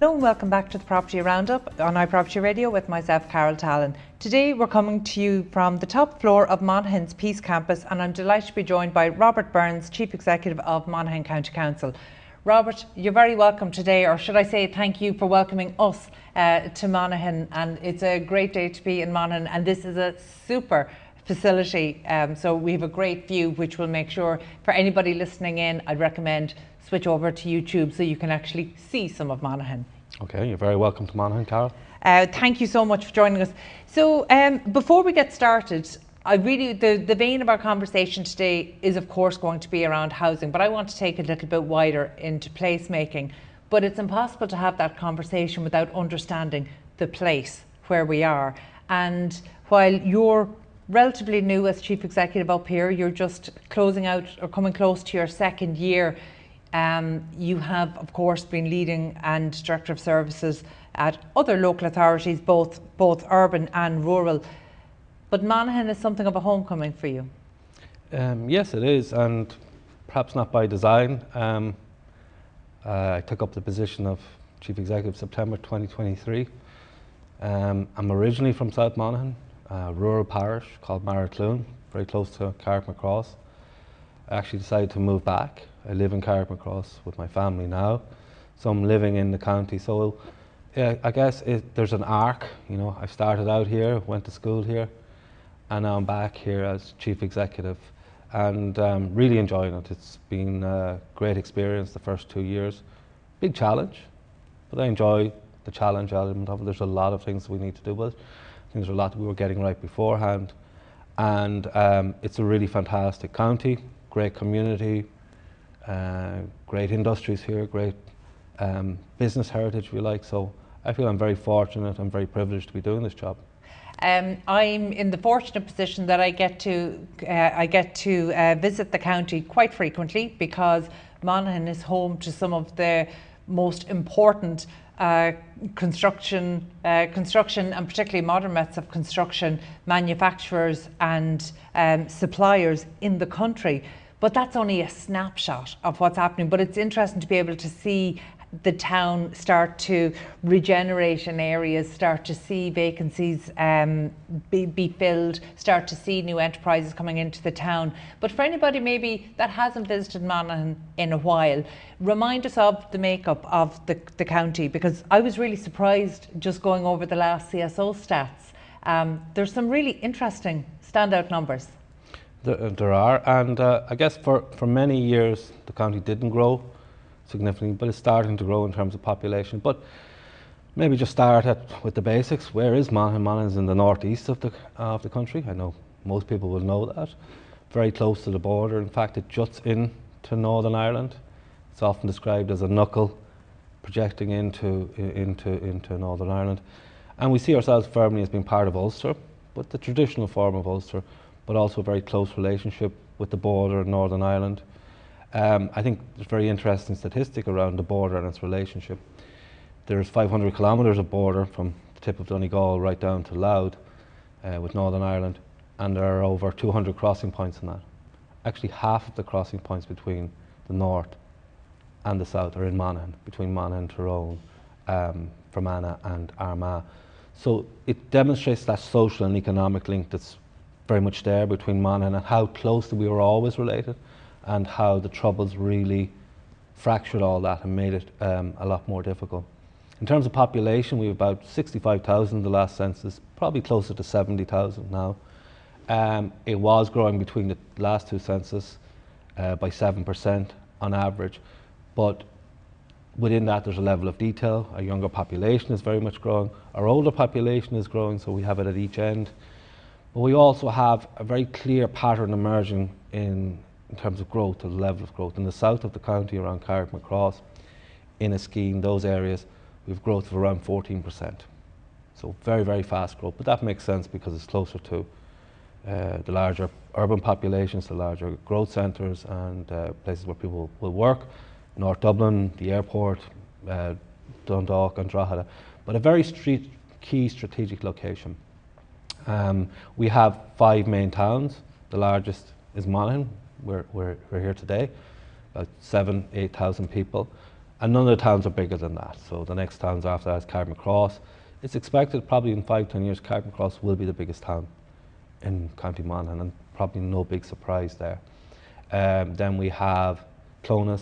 Hello and welcome back to the Property Roundup on iProperty Radio with myself, Carol Tallon. Today we're coming to you from the top floor of Monaghan's Peace Campus, and I'm delighted to be joined by Robert Burns, Chief Executive of Monaghan County Council. Robert, you're very welcome today, or should I say thank you for welcoming us to Monaghan, and it's a great day to be in Monaghan, and this is a super facility, so we have a great view which will make sure for anybody listening in, I'd recommend switch over to YouTube so you can actually see some of Monaghan. Okay, you're very welcome to Monaghan, Carol. Thank you so much for joining us. So before we get started, the vein of our conversation today is of course going to be around housing, but I want to take it a little bit wider into placemaking. But it's impossible to have that conversation without understanding the place where we are. And while you're relatively new as Chief Executive up here, you're just closing out or coming close to your second year. You have, of course, been leading and Director of Services at other local authorities, both urban and rural. But Monaghan is something of a homecoming for you. Yes, it is, and perhaps not by design. I took up the position of Chief Executive September 2023. I'm originally from South Monaghan, a rural parish called Maracloon, very close to Carrickmacross. I actually decided to move back. I live in Carrickmacross with my family now, so I'm living in the county. So yeah, I guess there's an arc. You know, I started out here, went to school here, and now I'm back here as Chief Executive, and really enjoying it. It's been a great experience the first 2 years. Big challenge, but I enjoy the challenge element of it. There's a lot of things we need to do with it. I think there's a lot we were getting right beforehand, and it's a really fantastic county, great community, great industries here, great business heritage, if you like. So I feel I'm very fortunate and very privileged to be doing this job. I'm in the fortunate position that I get to visit the county quite frequently, because Monaghan is home to some of the most important construction and particularly modern methods of construction manufacturers and suppliers in the country. But that's only a snapshot of what's happening. But it's interesting to be able to see the town start to regenerate in areas, start to see vacancies be filled, start to see new enterprises coming into the town. But for anybody maybe that hasn't visited Monaghan in a while, remind us of the makeup of the county, because I was really surprised just going over the last CSO stats. There's some really interesting standout numbers. There are, and I guess for many years the county didn't grow significantly, but it's starting to grow in terms of population. But maybe just start with the basics. Where is Monaghan? Monaghan is in the northeast of the country. I know most people will know that. Very close to the border. In fact, it juts into Northern Ireland. It's often described as a knuckle projecting into Northern Ireland, and we see ourselves firmly as being part of Ulster, but the traditional form of Ulster, but also a very close relationship with the border in Northern Ireland. I think there's a very interesting statistic around the border and its relationship. There's 500 kilometres of border from the tip of Donegal right down to Louth with Northern Ireland, and there are over 200 crossing points in that. Actually, half of the crossing points between the north and the south are in Monaghan, between Monaghan, Tyrone, Fermanagh and Armagh. So it demonstrates that social and economic link that's very much there between Monaghan, and how closely we were always related, and how the Troubles really fractured all that and made it a lot more difficult. In terms of population, we have about 65,000 the last census, probably closer to 70,000 now. It was growing between the last two censuses by 7% on average, but within that there's a level of detail. Our younger population is very much growing, our older population is growing, so we have it at each end. But we also have a very clear pattern emerging in terms of growth, the level of growth. In the south of the county, around Carrickmacross, Inniskeen, those areas, we have growth of around 14%. So very, very fast growth, but that makes sense because it's closer to the larger urban populations, the larger growth centres and places where people will work. North Dublin, the airport, Dundalk and Drogheda, but a very key strategic location. We have 5 main towns. The largest is Monaghan. We're here today, about 7,000 to 8,000 people. And none of the towns are bigger than that. So the next towns after that is Carrickmacross. It's expected probably in 5-10 years Carrickmacross will be the biggest town in County Monaghan, and probably no big surprise there. Then we have Clonus,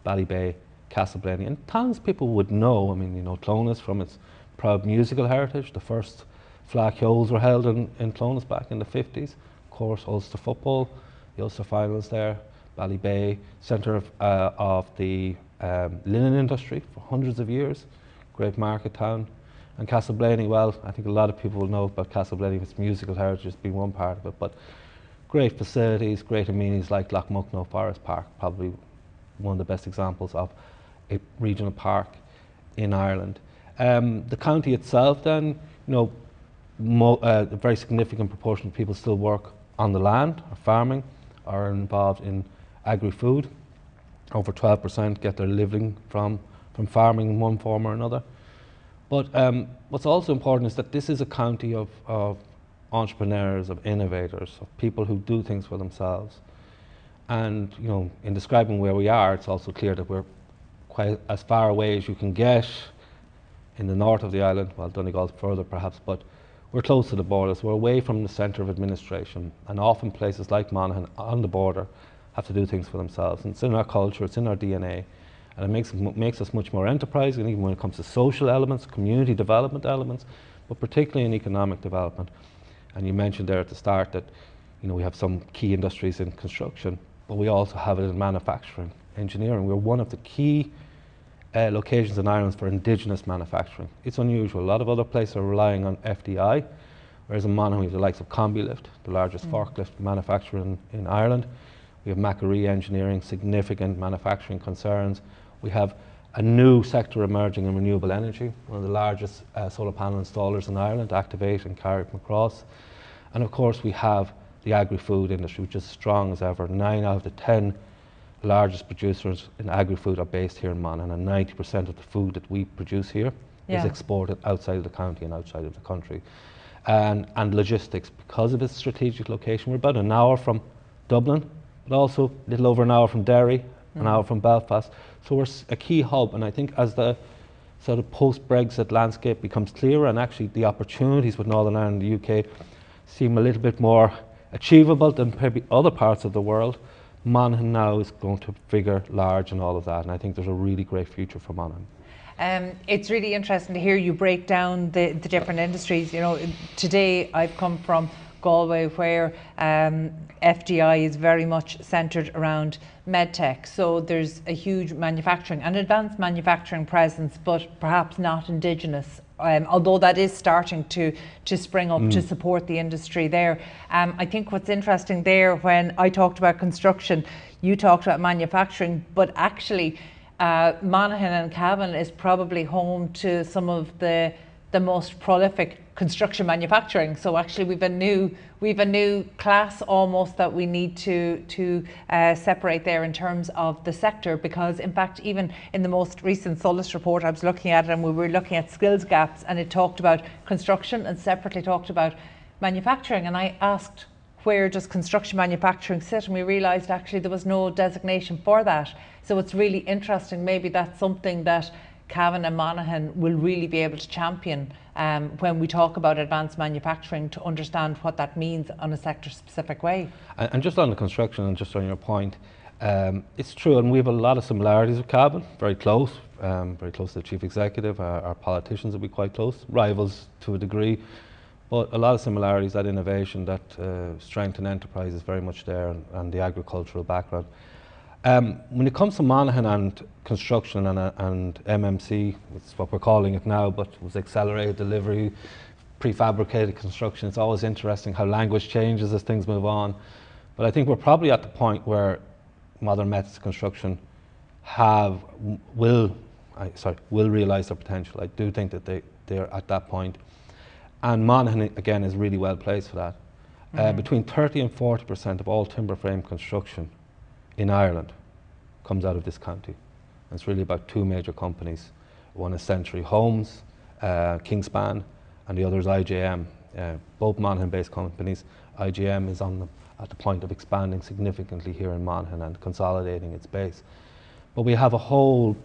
Ballybay, Castleblaney, and towns people would know. I mean, you know, Clonus from its proud musical heritage. The first Flacchios were held in Clonus back in the 50s. Of course, Ulster football, the Ulster finals there. Ballybay, centre of the linen industry for hundreds of years. Great market town. And Castleblaney, well, I think a lot of people will know about Castleblaney. Its musical heritage has been one part of it, but great facilities, great amenities like Lochmuckno Forest Park, probably one of the best examples of a regional park in Ireland. The county itself then, you know, a very significant proportion of people still work on the land, or farming, are involved in agri-food. Over 12% get their living from farming in one form or another. But what's also important is that this is a county of entrepreneurs, of innovators, of people who do things for themselves. And you know, in describing where we are, it's also clear that we're quite as far away as you can get in the north of the island, well, Donegal further perhaps, but we're close to the borders. We're away from the centre of administration, and often places like Monaghan on the border have to do things for themselves. And it's in our culture, it's in our DNA, and it makes us much more enterprising, even when it comes to social elements, community development elements, but particularly in economic development. And you mentioned there at the start that, you know, we have some key industries in construction, but we also have it in manufacturing, engineering. We're one of the key locations in Ireland for indigenous manufacturing. It's unusual. A lot of other places are relying on FDI, whereas in Monaghan we have the likes of Combi-Lift, the largest forklift manufacturer in Ireland. We have Macquarie Engineering, significant manufacturing concerns. We have a new sector emerging in renewable energy, one of the largest solar panel installers in Ireland, Activate and Carrickmacross. And of course we have the agri-food industry, which is strong as ever. 9 out of the 10 largest producers in agri-food are based here in Monaghan, and 90% of the food that we produce here is exported outside of the county and outside of the country. And logistics, because of its strategic location, we're about an hour from Dublin, but also a little over an hour from Derry, an hour from Belfast. So we're a key hub, and I think as the sort of post-Brexit landscape becomes clearer, and actually the opportunities with Northern Ireland and the UK seem a little bit more achievable than maybe other parts of the world, Monaghan now is going to figure large in all of that, and I think there's a really great future for Monaghan. It's really interesting to hear you break down the different industries. You know, today I've come from Galway, where FDI is very much centred around medtech. So there's a huge manufacturing and advanced manufacturing presence, but perhaps not indigenous. Although that is starting to spring up to support the industry there. I think what's interesting there, when I talked about construction, you talked about manufacturing, but actually Monaghan and Cavan is probably home to some of the most prolific construction manufacturing. So actually we've a new class almost that we need to separate there in terms of the sector, because in fact even in the most recent Solus report I was looking at it, and we were looking at skills gaps, and it talked about construction and separately talked about manufacturing, and I asked, where does construction manufacturing sit? And we realised actually there was no designation for that. So it's really interesting. Maybe that's something that Cavan and Monaghan will really be able to champion when we talk about advanced manufacturing, to understand what that means on a sector specific way. And just on the construction, and just on your point, it's true, and we have a lot of similarities with Cavan, very close to the chief executive. Our politicians will be quite close, rivals to a degree, but a lot of similarities. That innovation, that strength and enterprise is very much there, and the agricultural background. When it comes to Monaghan and construction and MMC, it's what we're calling it now, but it was accelerated delivery, prefabricated construction. It's always interesting how language changes as things move on. But I think we're probably at the point where modern methods of construction will realise their potential. I do think that they're at that point. And Monaghan, again, is really well placed for that. Between 30 and 40% of all timber frame construction in Ireland comes out of this county. And it's really about two major companies. One is Century Homes, Kingspan, and the other is IJM. Both Monaghan-based companies. IJM is at the point of expanding significantly here in Monaghan and consolidating its base. But we have a whole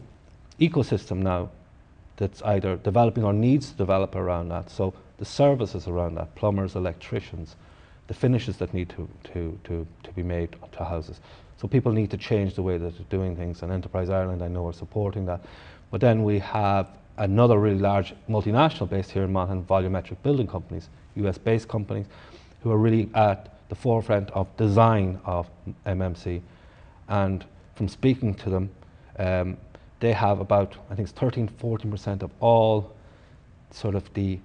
ecosystem now that's either developing or needs to develop around that. So the services around that, plumbers, electricians, the finishes that need to be made to houses. So people need to change the way that they're doing things, and Enterprise Ireland, I know, are supporting that. But then we have another really large multinational based here in Monaghan, volumetric building companies, US-based companies, who are really at the forefront of design of MMC. And from speaking to them, they have about, I think it's 13-14% of all sort of the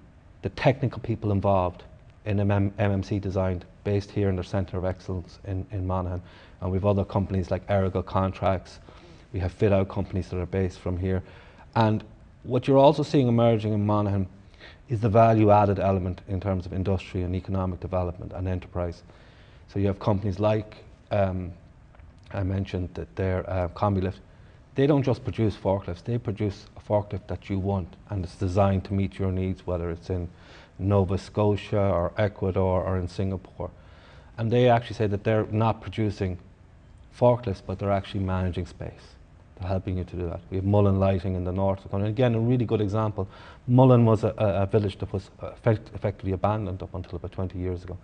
technical people involved in MMC design based here in their Centre of Excellence in Monaghan. And we have other companies like Errigal Contracts. We have fit-out companies that are based from here. And what you're also seeing emerging in Monaghan is the value-added element in terms of industry and economic development and enterprise. So you have companies like, I mentioned that they're Combi-Lift. They don't just produce forklifts, they produce a forklift that you want, and it's designed to meet your needs, whether it's in Nova Scotia or Ecuador or in Singapore. And they actually say that they're not producing forklifts, but they're actually managing space. They're helping you to do that. We have Mullen Lighting in the north. And again, a really good example. Mullen was a village that was effectively abandoned up until about 20 years ago.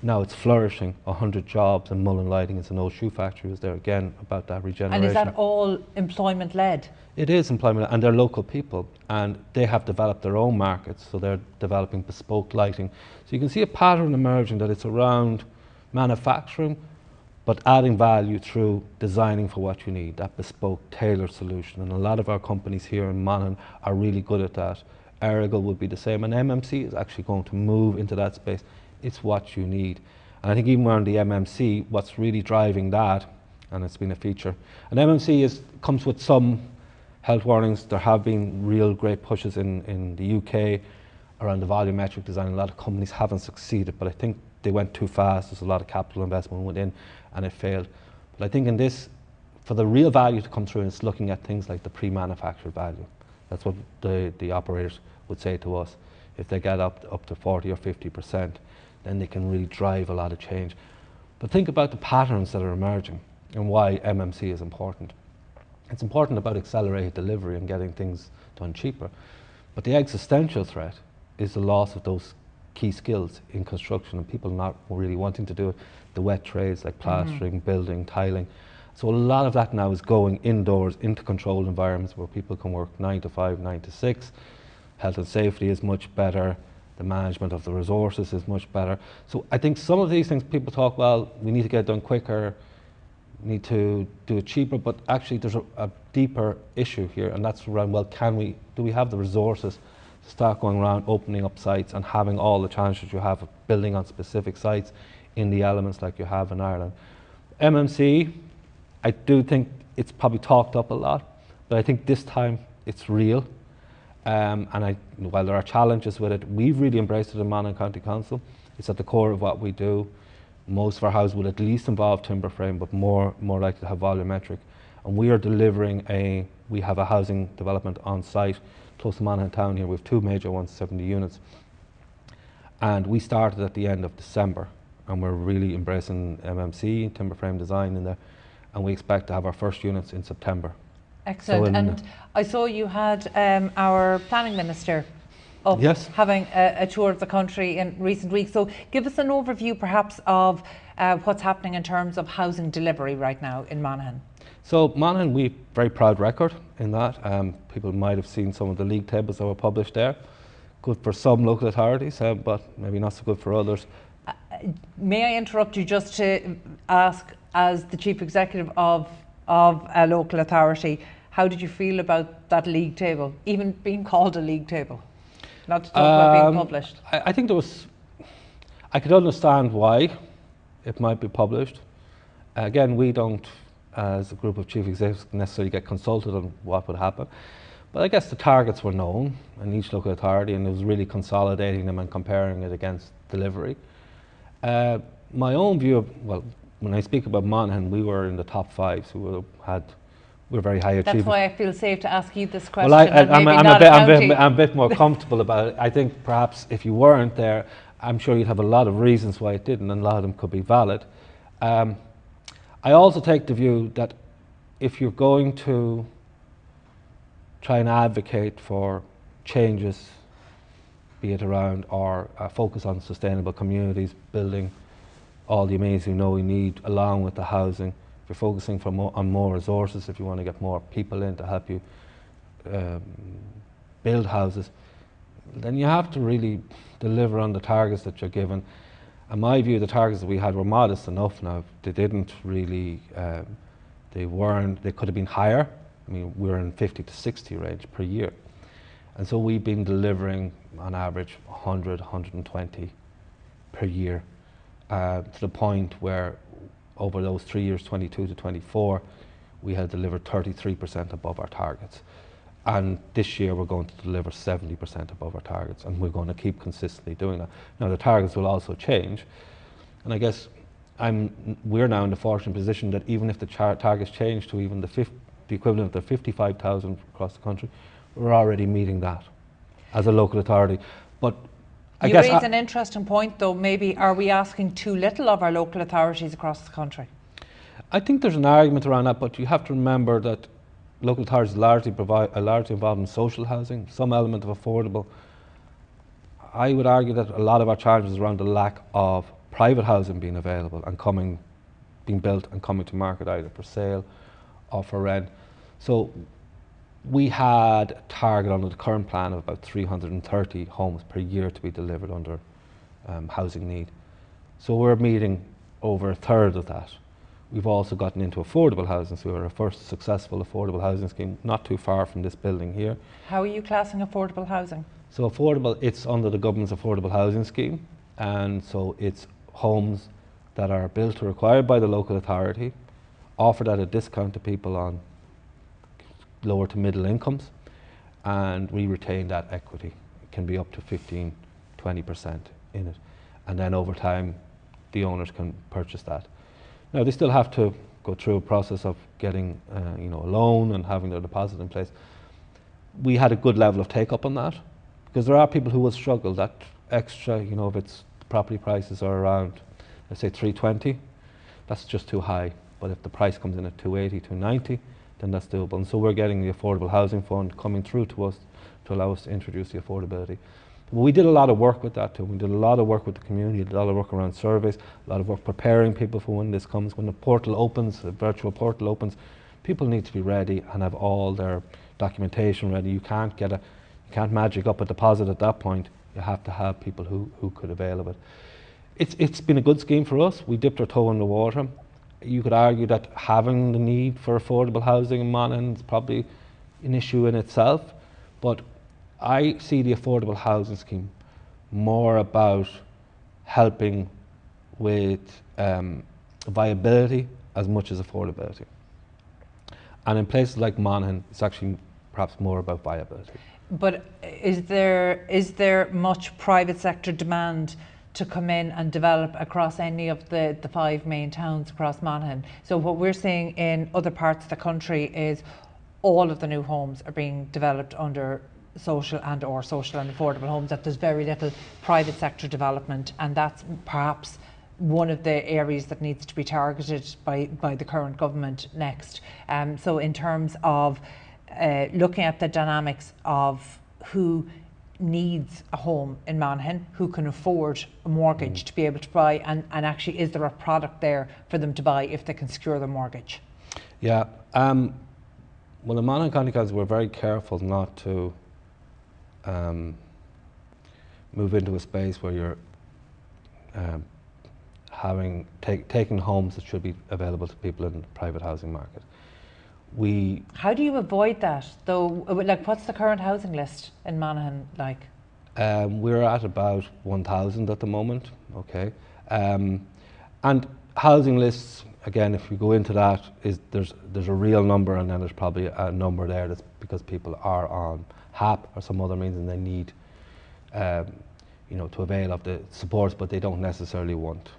Now it's flourishing, 100 jobs, and Mullen Lighting is an old shoe factory. Was there again about that regeneration. And is that all employment led? It is employment, and they're local people, and they have developed their own markets, so they're developing bespoke lighting. So you can see a pattern emerging that it's around manufacturing, but adding value through designing for what you need, that bespoke, tailored solution. And a lot of our companies here in Monaghan are really good at that. Errigal would be the same, and MMC is actually going to move into that space. It's what you need. And I think even around the MMC, what's really driving that, and it's been a feature, and MMC comes with some health warnings. There have been real great pushes in the UK around the volumetric design. A lot of companies haven't succeeded, but I think they went too fast. There's a lot of capital investment went in and it failed. But I think in this, for the real value to come through, it's looking at things like the pre-manufactured value. That's what the operators would say to us. If they get up to 40 or 50%, then they can really drive a lot of change. But think about the patterns that are emerging and why MMC is important. It's important about accelerated delivery and getting things done cheaper. But the existential threat is the loss of those key skills in construction and people not really wanting to do it. The wet trades like plastering, building, tiling. So a lot of that now is going indoors into controlled environments where people can work 9 to 5, 9 to 6. Health and safety is much better. The management of the resources is much better. So I think some of these things people talk, well, we need to get it done quicker, need to do it cheaper, but actually there's a deeper issue here, and that's around, well, do we have the resources to start going around opening up sites and having all the challenges you have of building on specific sites in the elements like you have in Ireland. MMC, I do think it's probably talked up a lot, but I think this time it's real. And while there are challenges with it, we've really embraced it in Monaghan County Council. It's at the core of what we do. Most of our houses will at least involve timber frame, but more likely to have volumetric. And we are delivering we have a housing development on site close to Monaghan town here. We have 2 major ones, 70 units. And we started at the end of December, and we're really embracing MMC, timber frame design in there. And we expect to have our first units in September. Excellent. So and I saw you had our planning minister up having a tour of the country in recent weeks. So give us an overview perhaps of what's happening in terms of housing delivery right now in Monaghan. So Monaghan, we've a very proud record in that. People might have seen some of the league tables that were published there. Good for some local authorities, but maybe not so good for others. May I interrupt you just to ask, as the Chief Executive of a local authority, how did you feel about that league table, even being called a league table? Not to talk about being published. I think I could understand why it might be published. Again, we don't, as a group of chief executives, necessarily get consulted on what would happen. But I guess the targets were known in each local authority, and it was really consolidating them and comparing it against delivery. My own view of, well, when I speak about Monaghan, we were in the top 5, so we're very high achievers. That's why I feel safe to ask you this question. Well, I'm a bit more comfortable about it. I think perhaps if you weren't there, I'm sure you'd have a lot of reasons why it didn't, and a lot of them could be valid. I also take the view that if you're going to try and advocate for changes, be it around our focus on sustainable communities, building all the amenities we need along with the housing. If you're focusing on more resources, if you want to get more people in to help you build houses, then you have to really deliver on the targets that you're given. In my view, the targets that we had were modest enough now. They didn't really, they could have been higher. I mean, we're in 50 to 60 range per year. And so we've been delivering on average 100, 120 per year, to the point where over those 3 years, 22 to 24, we had delivered 33% above our targets. And this year we're going to deliver 70% above our targets, and we're going to keep consistently doing that. Now the targets will also change, and I guess we're now in the fortunate position that even if the targets change to even the equivalent of 55,000 across the country, we're already meeting that as a local authority. But I guess raise an interesting point though, maybe are we asking too little of our local authorities across the country? I think there's an argument around that, but you have to remember that local authorities are largely involved in social housing, some element of affordable. I would argue that a lot of our challenges is around the lack of private housing being available and being built and coming to market either for sale or for rent. So we had a target under the current plan of about 330 homes per year to be delivered under housing need. So we're meeting over a third of that. We've also gotten into affordable housing, so we were our first successful affordable housing scheme, not too far from this building here. How are you classing affordable housing? So affordable, it's under the government's affordable housing scheme, and so it's homes that are built or acquired by the local authority, offered at a discount to people on lower to middle incomes, and we retain that equity. It can be up to 15, 20% in it, and then over time the owners can purchase that. Now they still have to go through a process of getting a loan and having their deposit in place. We had a good level of take up on that, because there are people who will struggle. That extra, if it's property prices are around, let's say 320, that's just too high. But if the price comes in at 280, 290, then that's doable. And so we're getting the Affordable Housing Fund coming through to us to allow us to introduce the affordability. But we did a lot of work with that too. We did a lot of work with the community, did a lot of work around surveys, a lot of work preparing people for when this comes. When the portal opens, the virtual portal opens, people need to be ready and have all their documentation ready. You can't magic up a deposit at that point. You have to have people who could avail of it. It's been a good scheme for us. We dipped our toe in the water. You could argue that having the need for affordable housing in Monaghan is probably an issue in itself, but I see the affordable housing scheme more about helping with viability as much as affordability. And in places like Monaghan, it's actually perhaps more about viability. But is there much private sector demand to come in and develop across any of the 5 main towns across Monaghan? So what we're seeing in other parts of the country is all of the new homes are being developed under social and affordable homes, that there's very little private sector development, and that's perhaps one of the areas that needs to be targeted by the current government next. So in terms of looking at the dynamics of who needs a home in Monaghan, who can afford a mortgage to be able to buy, and actually is there a product there for them to buy if they can secure the mortgage? Yeah, well, in Monaghan County Council we're very careful not to move into a space where you're taking homes that should be available to people in the private housing market. How do you avoid that though? Like, what's the current housing list in Monaghan like? We're at about 1,000 at the moment, okay. And housing lists, again, if you go into that, there's a real number, and then there's probably a number there that's because people are on HAP or some other means and they need to avail of the supports, but they don't necessarily want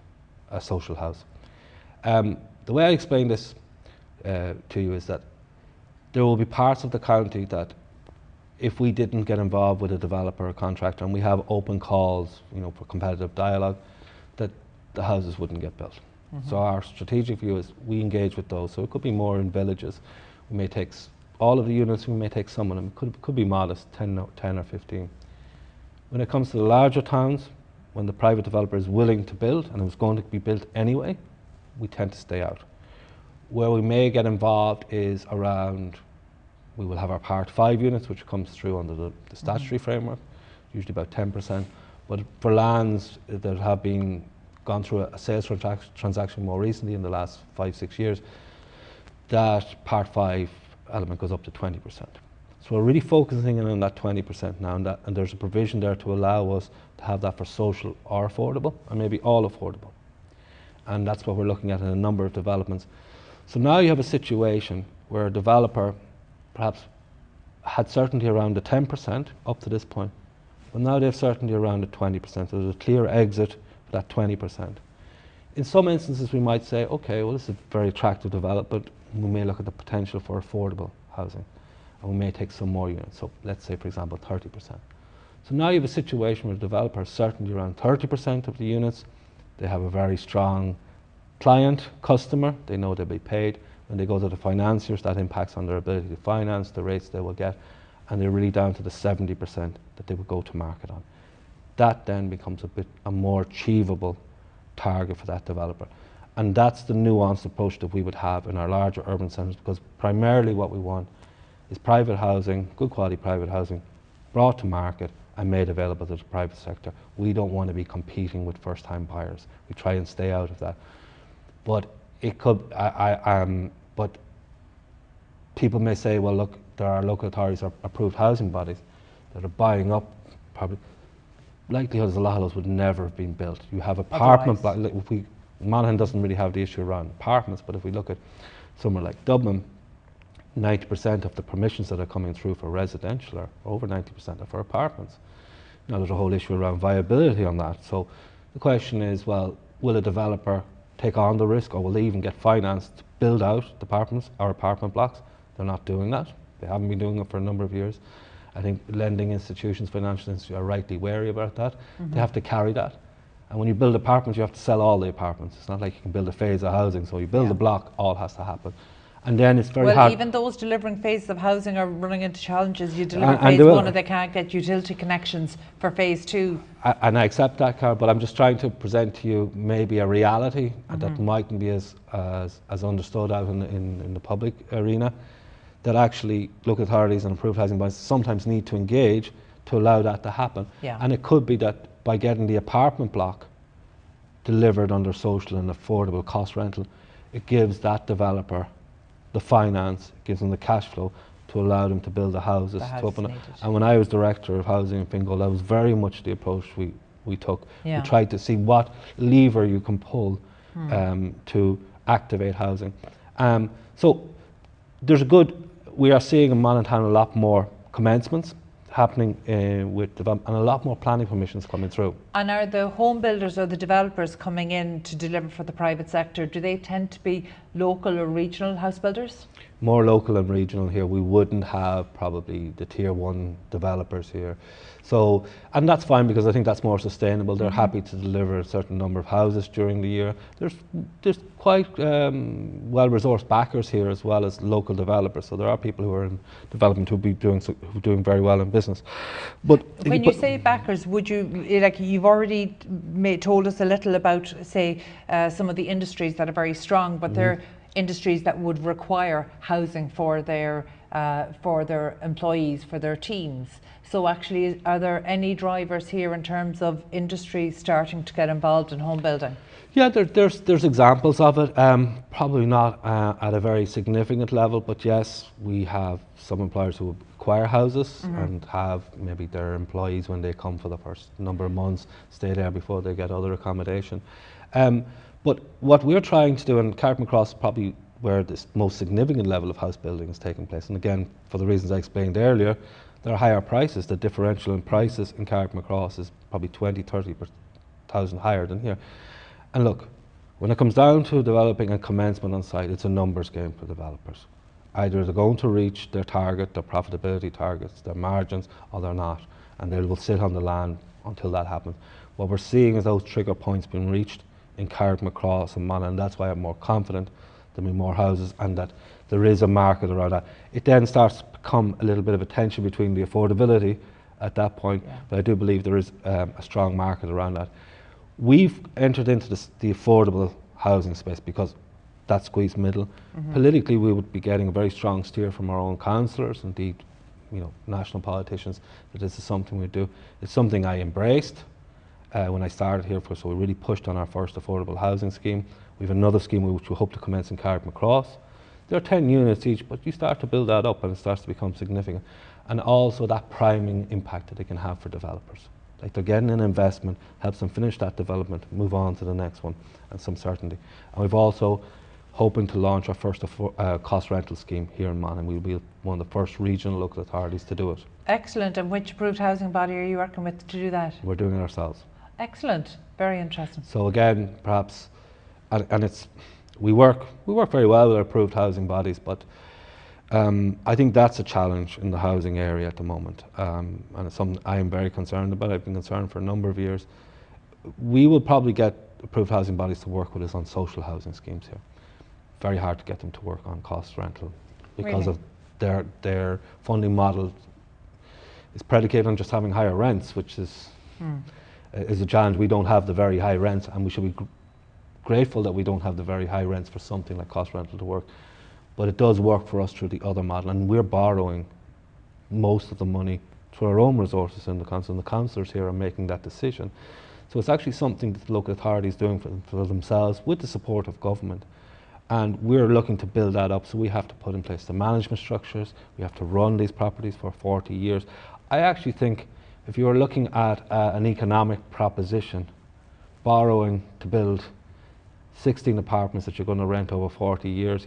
a social house. The way I explain this to you is that there will be parts of the county that if we didn't get involved with a developer or contractor and we have open calls for competitive dialogue, that the houses wouldn't get built. So our strategic view is we engage with those. So it could be more in villages. We may take all of the units, we may take some of them. Could be modest, 10 or 15. When it comes to the larger towns, when the private developer is willing to build and it was going to be built anyway, we tend to stay out. Where we may get involved is around, we will have our Part 5 units, which comes through under the statutory framework, usually about 10%. But for lands that have been gone through a sales transaction more recently in the last 5-6 years, that Part 5 element goes up to 20%. So we're really focusing in on that 20% now, and there's a provision there to allow us to have that for social or affordable, or maybe all affordable. And that's what we're looking at in a number of developments. So now you have a situation where a developer perhaps had certainty around the 10% up to this point, but now they have certainty around the 20%. So there's a clear exit for that 20%. In some instances we might say, okay, well, this is a very attractive development. We may look at the potential for affordable housing, and we may take some more units. So let's say, for example, 30%. So now you have a situation where the developer has certainty around 30% of the units. They have a very strong client, customer. They know they'll be paid. When they go to the financiers, that impacts on their ability to finance, the rates they will get, and they're really down to the 70% that they would go to market on. That then becomes a more achievable target for that developer. And that's the nuanced approach that we would have in our larger urban centres, because primarily what we want is private housing, good quality private housing, brought to market and made available to the private sector. We don't want to be competing with first-time buyers. We try and stay out of that. But it could, but people may say, well, look, there are local authorities or approved housing bodies that are buying up probably. Likelihood is a lot of those would never have been built. You have apartment blocks. Monaghan doesn't really have the issue around apartments, but if we look at somewhere like Dublin, 90% of the permissions that are coming through for residential, or over 90%, are for apartments. Now there's a whole issue around viability on that. So the question is, well, will a developer take on the risk, or will they even get financed to build out the apartments or apartment blocks? They're not doing that. They haven't been doing it for a number of years. I think lending institutions, financial institutions are rightly wary about that. They have to carry that. And when you build apartments, you have to sell all the apartments. It's not like you can build a phase of housing. So you build a block, all has to happen. And then it's very hard. Well, even those delivering phases of housing are running into challenges. You deliver phase 1 and they can't get utility connections for phase 2. And I accept that, Carol, but I'm just trying to present to you maybe a reality that mightn't be as understood out in the public arena, that actually local authorities and approved housing bodies sometimes need to engage to allow that to happen. Yeah. And it could be that by getting the apartment block delivered under social and affordable cost rental, it gives that developer the finance, it gives them the cash flow to allow them to build the houses. And when I was director of housing in Fingal, that was very much the approach we took. Yeah. We tried to see what lever you can pull to activate housing. So there's we are seeing in Monaghan a lot more commencements happening with development, and a lot more planning permissions coming through. And are the home builders or the developers coming in to deliver for the private sector, do they tend to be local or regional house builders? More local and regional here. We wouldn't have probably the tier 1 developers here. So, and that's fine, because I think that's more sustainable. They're happy to deliver a certain number of houses during the year. There's quite well-resourced backers here, as well as local developers. So there are people who are in development who are doing very well in business. But when you say backers, would you, like you've already told us a little about, say, some of the industries that are very strong, but they're industries that would require housing for their employees, for their teams. So actually, are there any drivers here in terms of industry starting to get involved in home building? Yeah, there's examples of it, probably not at a very significant level, but yes, we have some employers who acquire houses and have maybe their employees, when they come for the first number of months, stay there before they get other accommodation. But what we're trying to do, and Carrickmacross is probably where this most significant level of house building is taking place, and again, for the reasons I explained earlier, there are higher prices. The differential in prices in Carrickmacross is probably 20-30,000 higher than here. And look, when it comes down to developing a commencement on site, it's a numbers game for developers. Either they're going to reach their target, their profitability targets, their margins, or they're not, and they will sit on the land until that happens. What we're seeing is those trigger points being reached in Carrickmacross and Monaghan, and that's why I'm more confident there'll be more houses, and that there is a market around that. It then starts to become a little bit of a tension between the affordability at that point, but I do believe there is a strong market around that. We've entered into the affordable housing space because that squeezed middle. Politically, we would be getting a very strong steer from our own councillors, indeed, national politicians, that this is something we do. It's something I embraced when I started here, so we really pushed on our first affordable housing scheme. We have another scheme which we hope to commence in Carrickmacross. There are 10 units each, but you start to build that up and it starts to become significant. And also that priming impact that it can have for developers. Like they're getting an investment, helps them finish that development, move on to the next one, and some certainty. And we've also hoping to launch our first cost rental scheme here in Monaghan. We'll be one of the first regional local authorities to do it. Excellent. And which approved housing body are you working with to do that? We're doing it ourselves. Excellent. Very interesting. So again, perhaps, and it's, we work very well with our approved housing bodies, but I think that's a challenge in the housing area at the moment, and it's something I am very concerned about. I've been concerned for a number of years. We will probably get approved housing bodies to work with us on social housing schemes here. Very hard to get them to work on cost rental because of their funding model is predicated on just having higher rents, which is a challenge. We don't have the very high rents, and we should be grateful that we don't have the very high rents for something like cost rental to work. But it does work for us through the other model, and we're borrowing most of the money through our own resources in the council, and the councillors here are making that decision. So it's actually something that the local authorities are doing for themselves with the support of government. And we're looking to build that up, so we have to put in place the management structures, we have to run these properties for 40 years. I actually think if you're looking at an economic proposition, borrowing to build 16 apartments that you're going to rent over 40 years,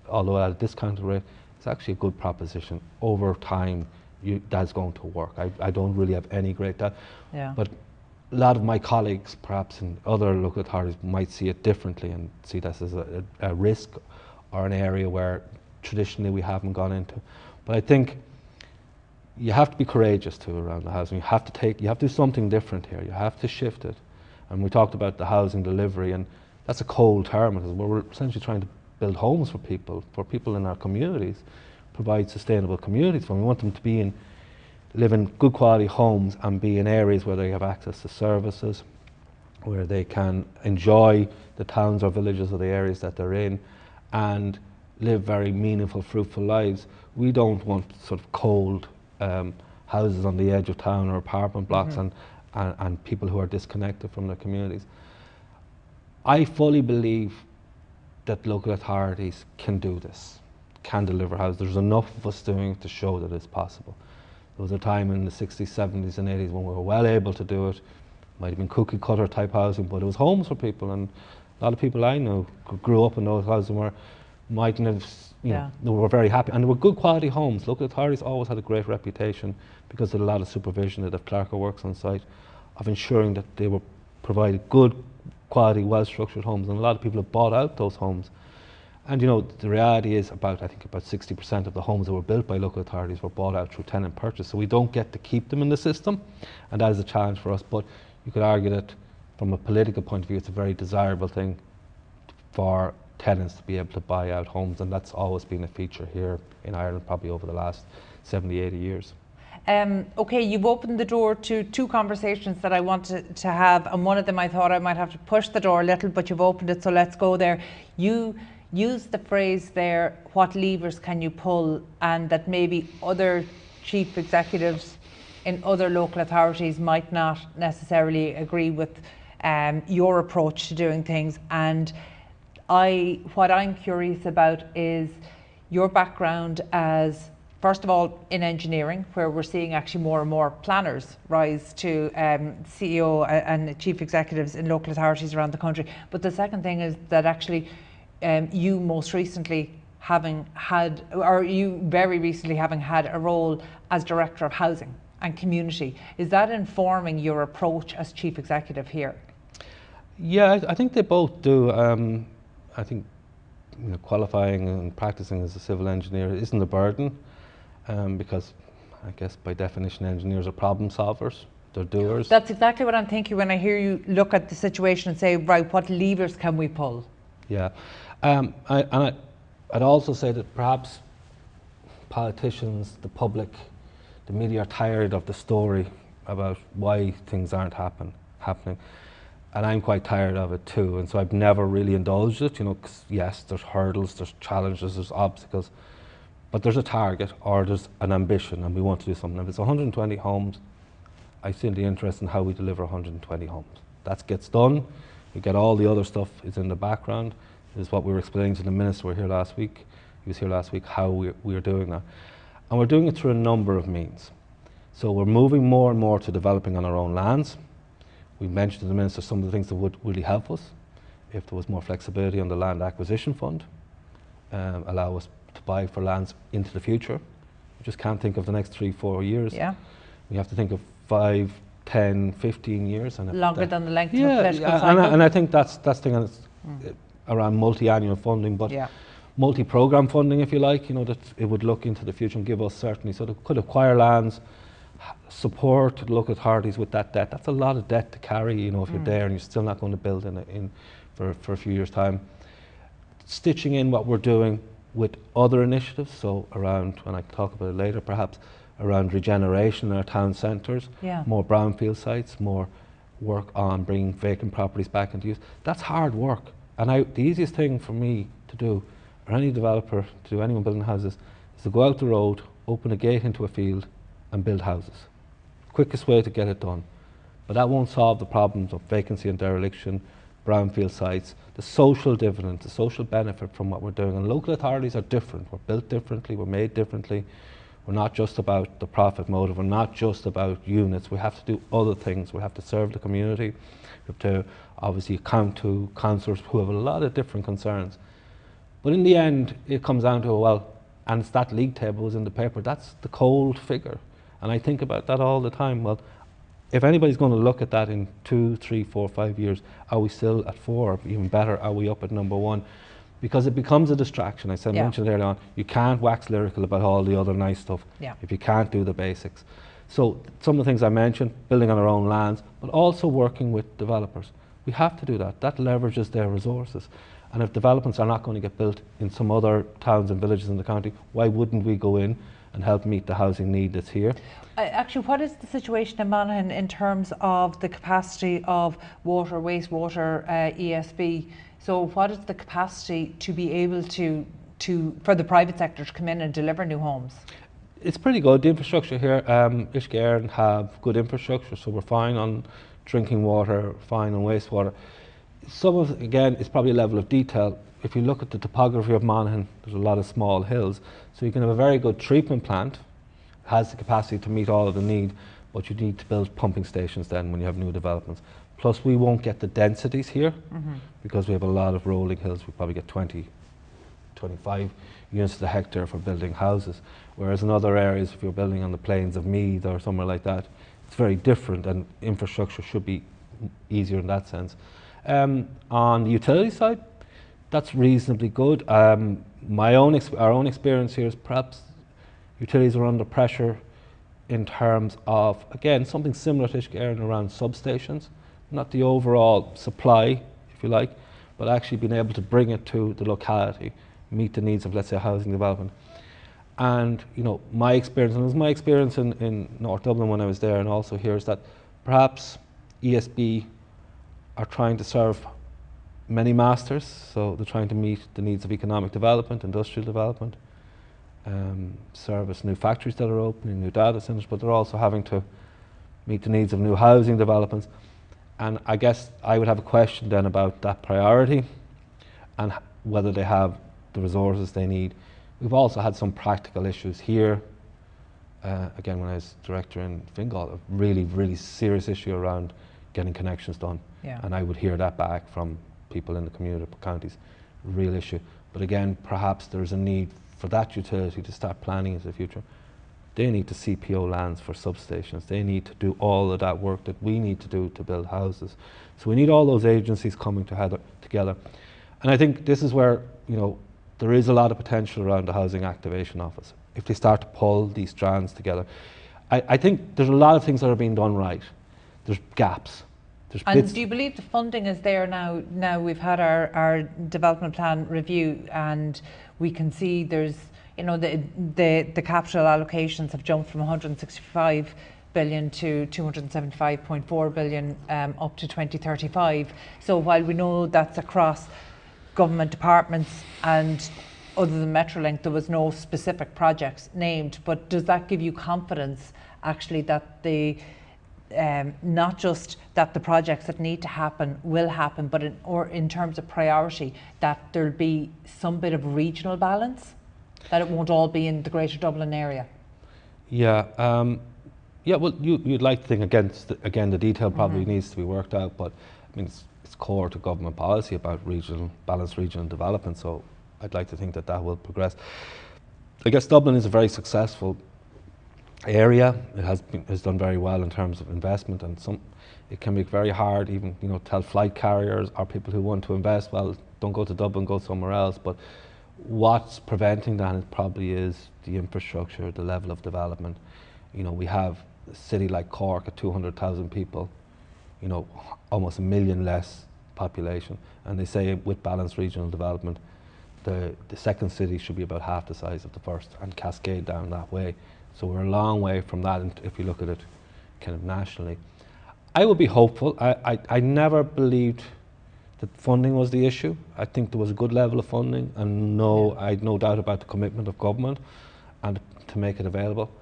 although at a discounted rate, it's actually a good proposition. Over time, that's going to work. I don't really have any great doubt. Yeah. But a lot of my colleagues, perhaps in other local authorities, might see it differently and see this as a risk or an area where traditionally we haven't gone into. But I think you have to be courageous too around the housing. You have to do something different here. You have to shift it. And we talked about the housing delivery, and that's a cold term because we're essentially trying to build homes for people in our communities, provide sustainable communities for them. We want them to live in good quality homes and be in areas where they have access to services, where they can enjoy the towns or villages or the areas that they're in and live very meaningful, fruitful lives. We don't want sort of cold houses on the edge of town or apartment blocks and people who are disconnected from their communities. I fully believe that local authorities can do this, can deliver houses. There's enough of us doing it to show that it's possible. There was a time in the 60s, 70s and 80s when we were well able to do it. Might have been cookie cutter type housing, but it was homes for people, and a lot of people I know grew up in those houses and mightn't have, they were very happy, and they were good quality homes. Local authorities always had a great reputation because of a lot of supervision that have clerical works on site of ensuring that they were provided good quality, well-structured homes, and a lot of people have bought out those homes. And the reality is I think about 60% of the homes that were built by local authorities were bought out through tenant purchase, so we don't get to keep them in the system, and that is a challenge for us. But you could argue that from a political point of view, it's a very desirable thing for tenants to be able to buy out homes, and that's always been a feature here in Ireland probably over the last 70, 80 years. Okay, you've opened the door to two conversations that I wanted to have, and one of them I thought I might have to push the door a little, but you've opened it, so let's go there. You used the phrase there, what levers can you pull, and that maybe other chief executives in other local authorities might not necessarily agree with your approach to doing things. And what I'm curious about is your background as, first of all, in engineering, where we're seeing actually more and more planners rise to CEO and chief executives in local authorities around the country. But the second thing is that actually you most recently having had, or you very recently having had a role as Director of Housing and Community. Is that informing your approach as Chief Executive here? Yeah, I think they both do. I think qualifying and practicing as a civil engineer isn't a burden, because I guess by definition engineers are problem solvers, they're doers. That's exactly what I'm thinking when I hear you look at the situation and say, right, what levers can we pull? Yeah. I'd also say that perhaps politicians, the public, the media are tired of the story about why things aren't happening. And I'm quite tired of it too. And so I've never really indulged it, 'cause yes, there's hurdles, there's challenges, there's obstacles, but there's a target or there's an ambition and we want to do something. If it's 120 homes, I see the interest in how we deliver 120 homes. That gets done. We get all the other stuff is in the background. This is what we were explaining to the minister. We were here last week. He was here last week, how we are doing that. And we're doing it through a number of means. So we're moving more and more to developing on our own lands. We mentioned to the minister some of the things that would really help us if there was more flexibility on the land acquisition fund, allow us to buy for lands into the future. We just can't think of the next 3-4 years. Yeah. We have to think of 5, 10, 15 years. And Longer than the length of a yeah, political cycle. and I think that's the thing around multi-annual funding, but multi-programme funding, if you like, that it would look into the future and give us certainty. So they could acquire lands, support local authorities with that debt. That's a lot of debt to carry, if you're there and you're still not going to build for a few years' time. Stitching in what we're doing with other initiatives, so around, and I can talk about it later perhaps, around regeneration in our town centres, more brownfield sites, more work on bringing vacant properties back into use. That's hard work. And the easiest thing for me to do, or any developer to do, anyone building houses, is to go out the road, open a gate into a field and build houses. Quickest way to get it done. But that won't solve the problems of vacancy and dereliction, brownfield sites, the social dividend, the social benefit from what we're doing. And local authorities are different. We're built differently, we're made differently. We're not just about the profit motive, we're not just about units. We have to do other things. We have to serve the community. We have to obviously account to councillors who have a lot of different concerns. But in the end, it comes down to, and it's that league table was in the paper, that's the cold figure. And I think about that all the time. Well, if anybody's going to look at that in 2, 3, 4, 5 years, are we still at 4? Even better, are we up at number 1? Because it becomes a distraction. I mentioned earlier on, you can't wax lyrical about all the other nice stuff if you can't do the basics. So some of the things I mentioned, building on our own lands, but also working with developers. We have to do that. That leverages their resources. And if developments are not going to get built in some other towns and villages in the county, why wouldn't we go in and help meet the housing need that's here? Actually, what is the situation in Monaghan in terms of the capacity of water, wastewater, ESB? So what is the capacity to be able to for the private sector to come in and deliver new homes? It's pretty good. The infrastructure here, Ishka have good infrastructure, so we're fine on drinking water, fine on wastewater. Some of it, again, is probably a level of detail. If you look at the topography of Monaghan, there's a lot of small hills, so you can have a very good treatment plant, has the capacity to meet all of the need, but you need to build pumping stations then when you have new developments. Plus we won't get the densities here because we have a lot of rolling hills. We probably get 20, 25 units to the hectare for building houses, whereas in other areas, if you're building on the plains of Meath or somewhere like that, it's very different, and infrastructure should be easier in that sense. On the utility side, that's reasonably good. Our own experience here is perhaps utilities are under pressure in terms of, again, something similar to Ishka around substations, not the overall supply, if you like, but actually being able to bring it to the locality, meet the needs of, let's say, housing development. And my experience, and it was my experience in North Dublin when I was there and also here, is that perhaps ESB are trying to serve many masters, so they're trying to meet the needs of economic development, industrial development, service new factories that are opening, new data centres, but they're also having to meet the needs of new housing developments. And I guess I would have a question then about that priority and whether they have the resources they need. We've also had some practical issues here. Again, when I was director in Fingal, a really, really serious issue around getting connections done. And I would hear that back from people in the community counties, real issue. But again, perhaps there's a need for that utility to start planning into the future. They need to CPO lands for substations. They need to do all of that work that we need to do to build houses. So we need all those agencies coming together. And I think this is where, there is a lot of potential around the Housing Activation Office. If they start to pull these strands together. I think there's a lot of things that are being done right. There's gaps. there's And bits. do you believe the funding is there now? Now we've had our development plan review, and we can see there's, you know, the capital allocations have jumped from 165 billion to 275.4 billion up to 2035. So while we know that's across government departments, and other than Metrolink there was no specific projects named, but does that give you confidence actually that the not just that the projects that need to happen will happen, but in terms of priority, that there'll be some bit of regional balance, that it won't all be in the Greater Dublin area? Yeah, yeah. Well, you'd like to think again the detail probably needs to be worked out, but I mean it's core to government policy about balanced regional development. So I'd like to think that will progress. I guess Dublin is a very successful area. It has done very well in terms of investment, and it can be very hard even, you know, tell flight carriers or people who want to invest, well, don't go to Dublin, go somewhere else. But what's preventing that is probably the infrastructure, the level of development. You know, we have a city like Cork at 200,000 people, you know, almost 1 million less population, and they say with balanced regional development the second city should be about half the size of the first and cascade down that way. So we're a long way from that if you look at it kind of nationally. I would be hopeful. I never believed that funding was the issue. I think there was a good level of funding, and I had no doubt about the commitment of government and to make it available.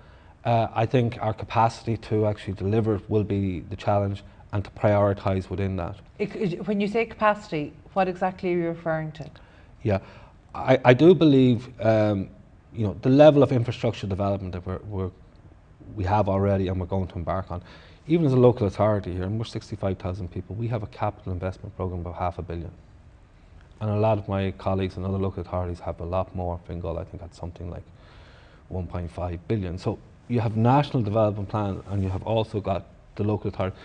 I think our capacity to actually deliver will be the challenge, and to prioritise within that. When you say capacity, what exactly are you referring to? Yeah, I do believe you know, the level of infrastructure development that we have already and we're going to embark on, even as a local authority here, and we're 65,000 people, we have a capital investment programme of £500 million. And a lot of my colleagues and other local authorities have a lot more. Fingal, I think, had something like 1.5 billion. So you have national development plan, and you have also got the local authority,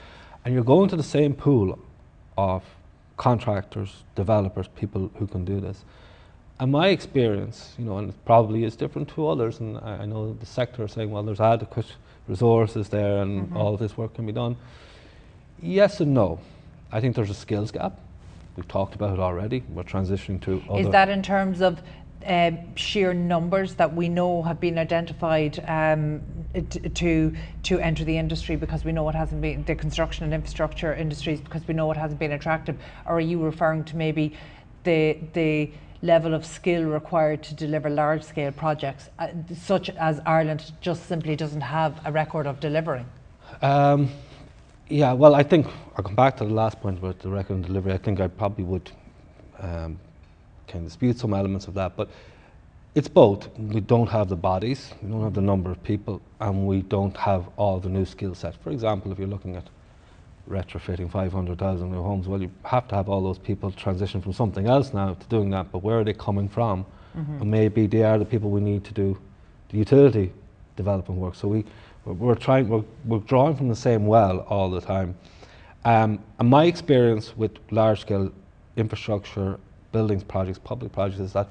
and you're going to the same pool of contractors, developers, people who can do this. And my experience, you know, and it probably is different to others, and I know the sector are saying, well, there's adequate resources there and all this work can be done. Yes and no. I think there's a skills gap. We've talked about it already. We're transitioning to other... Is that in terms of sheer numbers that we know have been identified to enter the industry, because we know it hasn't been, the construction and infrastructure industries, because we know it hasn't been attractive? Or are you referring to maybe the level of skill required to deliver large scale projects, such as Ireland just simply doesn't have a record of delivering? Yeah, well, I think I'll come back to the last point about the record of delivery. I think I probably would kind of dispute some elements of that, but it's both. We don't have the bodies, we don't have the number of people, and we don't have all the new skill sets. For example, if you're looking at retrofitting 500,000 new homes, well, you have to have all those people transition from something else now to doing that, but where are they coming from? And maybe they are the people we need to do the utility development work. So we're drawing from the same well all the time. And my experience with large scale infrastructure, buildings projects, public projects, is that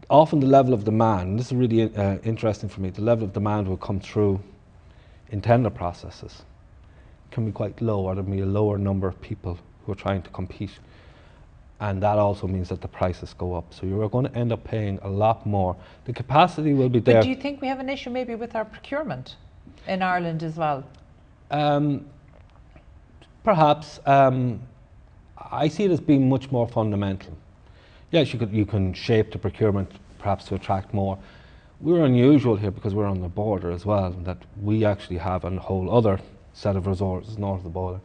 often the level of demand, and this is really interesting for me, the level of demand will come through in tender processes, can be quite low, or there'll be a lower number of people who are trying to compete. And that also means that the prices go up. So you're going to end up paying a lot more. The capacity will be there. But do you think we have an issue maybe with our procurement in Ireland as well? Perhaps. I see it as being much more fundamental. Yes, you can shape the procurement perhaps to attract more. We're unusual here because we're on the border as well, that we actually have a whole other set of resources north of the border.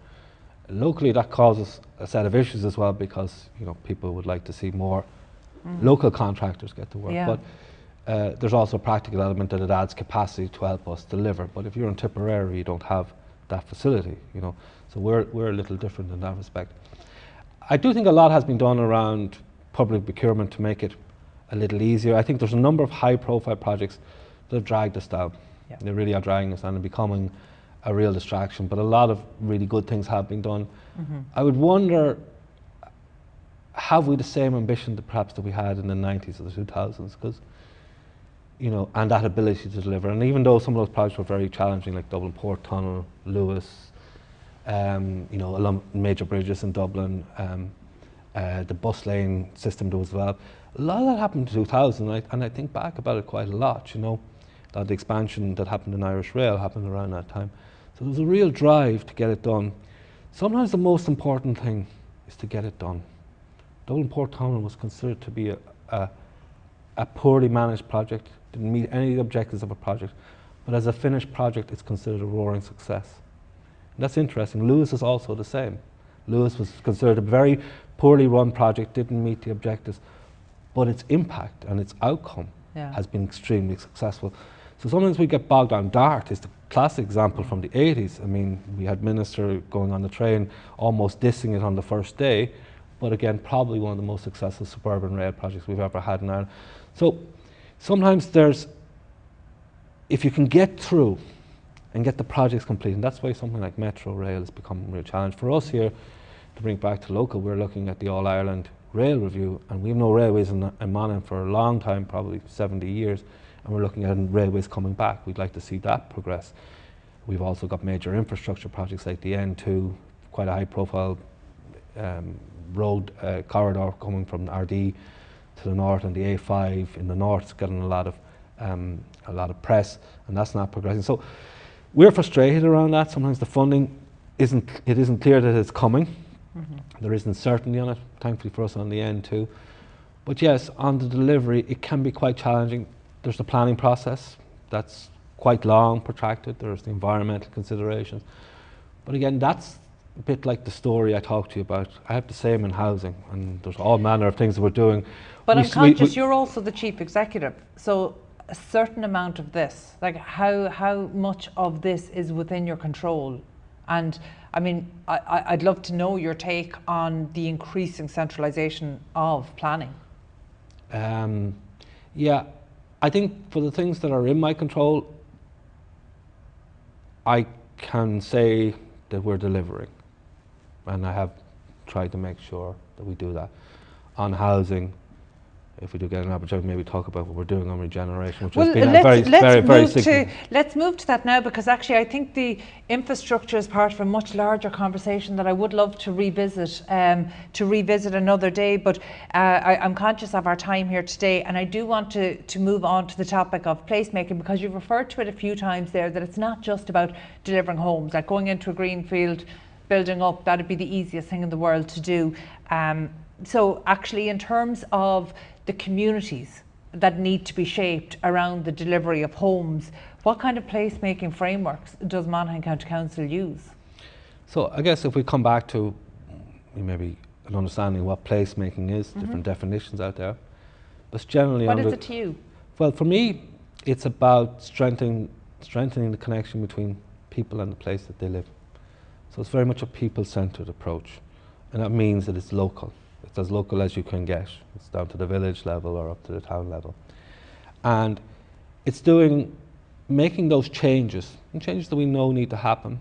Locally, that causes a set of issues as well, because, you know, people would like to see more local contractors get to work. Yeah. But there's also a practical element that it adds capacity to help us deliver. But if you're in Tipperary, you don't have that facility, you know. So we're a little different in that respect. I do think a lot has been done around public procurement to make it a little easier. I think there's a number of high-profile projects that have dragged us down. Yeah. They really are dragging us down and becoming a real distraction, but a lot of really good things have been done. I would wonder, have we the same ambition that perhaps that we had in the 90s or the 2000s? Because you know, and that ability to deliver. And even though some of those projects were very challenging, like Dublin Port Tunnel, Lewis, you know, along major bridges in Dublin, the bus lane system as well. A lot of that happened in 2000, and I think back about it quite a lot, you know. That the expansion that happened in Irish Rail happened around that time. So there was a real drive to get it done. Sometimes the most important thing is to get it done. Dublin Port Tunnel was considered to be a poorly managed project, didn't meet any of the objectives of a project, but as a finished project it's considered a roaring success. And that's interesting. Lewis is also the same. Lewis was considered a very poorly run project, didn't meet the objectives, but its impact and its outcome has been extremely successful. So sometimes we get bogged down. Dart is the classic example from the 80s. I mean, we had Minister going on the train, almost dissing it on the first day, but again, probably one of the most successful suburban rail projects we've ever had in Ireland. So sometimes if you can get through and get the projects complete, and that's why something like Metro Rail has become a real challenge. For us here, to bring it back to local, we're looking at the All-Ireland Rail Review, and we have no railways in Monaghan for a long time, probably 70 years, and we're looking at railways coming back. We'd like to see that progress. We've also got major infrastructure projects like the N2, quite a high-profile road corridor coming from RD to the north, and the A5 in the north is getting a lot of press, and that's not progressing. So we're frustrated around that. Sometimes the funding isn't clear that it's coming. There isn't certainty on it, thankfully for us on the N2. But yes, on the delivery, it can be quite challenging. There's the planning process that's quite long, protracted. There's the environmental considerations. But again, that's a bit like the story I talked to you about. I have the same in housing, and there's all manner of things that we're doing. But I'm conscious you're also the chief executive, so a certain amount of this, like how much of this is within your control? And I mean, I'd love to know your take on the increasing centralisation of planning. Yeah, I think for the things that are in my control, I can say that we're delivering, and I have tried to make sure that we do that. On housing, if we do get an opportunity, maybe talk about what we're doing on regeneration, which has been very significant. Let's move to that now, because actually I think the infrastructure is part of a much larger conversation that I would love to revisit another day. But I'm conscious of our time here today, and I do want to move on to the topic of placemaking, because you've referred to it a few times there, that it's not just about delivering homes, like going into a greenfield, building up, that'd be the easiest thing in the world to do. So actually, in terms of the communities that need to be shaped around the delivery of homes, what kind of placemaking frameworks does Monaghan County Council use? So I guess if we come back to maybe an understanding of what placemaking is, different definitions out there, but generally... What is it to you? Well, for me, it's about strengthening the connection between people and the place that they live. So it's very much a people-centred approach, and that means that it's local. It's as local as you can get. It's down to the village level or up to the town level. And it's making those changes, and changes that we know need to happen,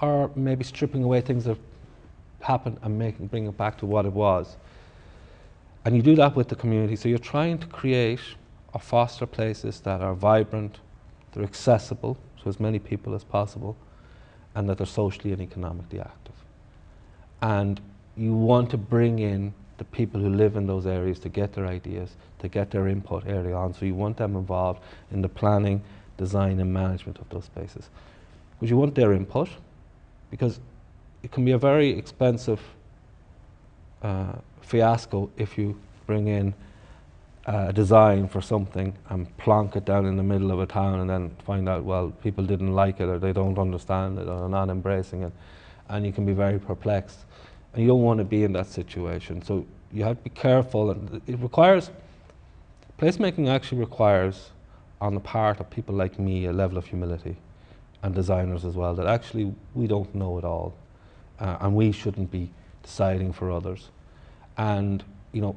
or maybe stripping away things that happened and bring it back to what it was. And you do that with the community. So you're trying to create or foster places that are vibrant, they're accessible to as many people as possible, and that they're socially and economically active. And you want to bring in the people who live in those areas to get their ideas, to get their input early on. So you want them involved in the planning, design and management of those spaces. Because you want their input, because it can be a very expensive fiasco if you bring in a design for something and plonk it down in the middle of a town and then find out, well, people didn't like it or they don't understand it or they're not embracing it, and you can be very perplexed. And you don't want to be in that situation. So you have to be careful, and it requires, placemaking actually requires, on the part of people like me, a level of humility, and designers as well, that actually we don't know it all, and we shouldn't be deciding for others. And you know,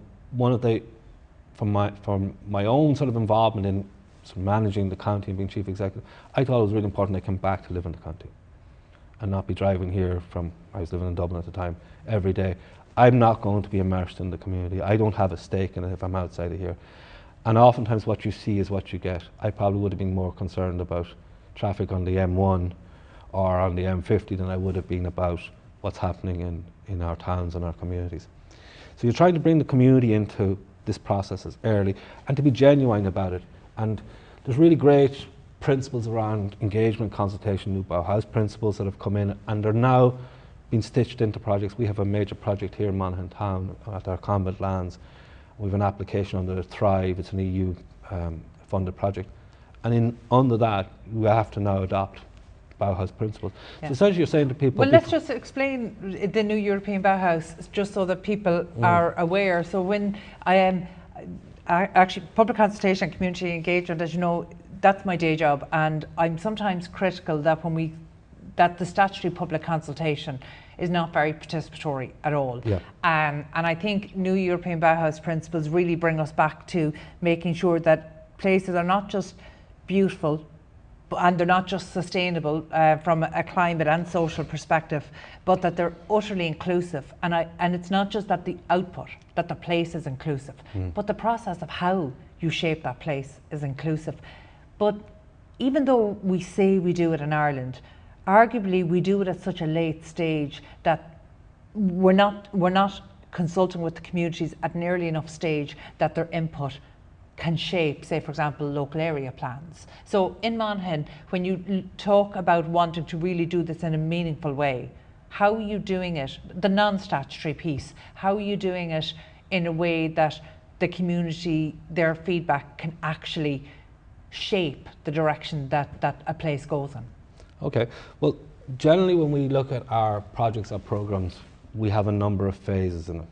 from my own sort of involvement in sort of managing the county and being chief executive, I thought it was really important I came back to live in the county and not be driving here from, I was living in Dublin at the time, every day. I'm not going to be immersed in the community. I don't have a stake in it if I'm outside of here. And oftentimes what you see is what you get. I probably would have been more concerned about traffic on the M1 or on the M50 than I would have been about what's happening in our towns and our communities. So you're trying to bring the community into this process as early and to be genuine about it. And there's really great principles around engagement, consultation, new Bauhaus principles that have come in, and they're now being stitched into projects. We have a major project here in Monaghan Town at our convent lands. We have an application under the Thrive, it's an EU funded project. And under that, we have to now adopt Bauhaus principles. Yeah. So essentially you're saying to people... Well, let's just explain the new European Bauhaus, just so that people are aware. So when actually, public consultation and community engagement, as you know, that's my day job, and I'm sometimes critical that that the statutory public consultation is not very participatory at all. Yeah. And I think new European Bauhaus principles really bring us back to making sure that places are not just beautiful, and they're not just sustainable from a climate and social perspective, but that they're utterly inclusive. And it's not just that the output, that the place is inclusive, but the process of how you shape that place is inclusive. But even though we say we do it in Ireland, arguably we do it at such a late stage that we're not consulting with the communities at an early enough stage that their input can shape, say for example, local area plans. So in Monaghan, when you talk about wanting to really do this in a meaningful way, how are you doing it, the non-statutory piece, how are you doing it in a way that the community, their feedback can actually shape the direction that a place goes in? Okay, well, generally when we look at our projects or programs, we have a number of phases in it.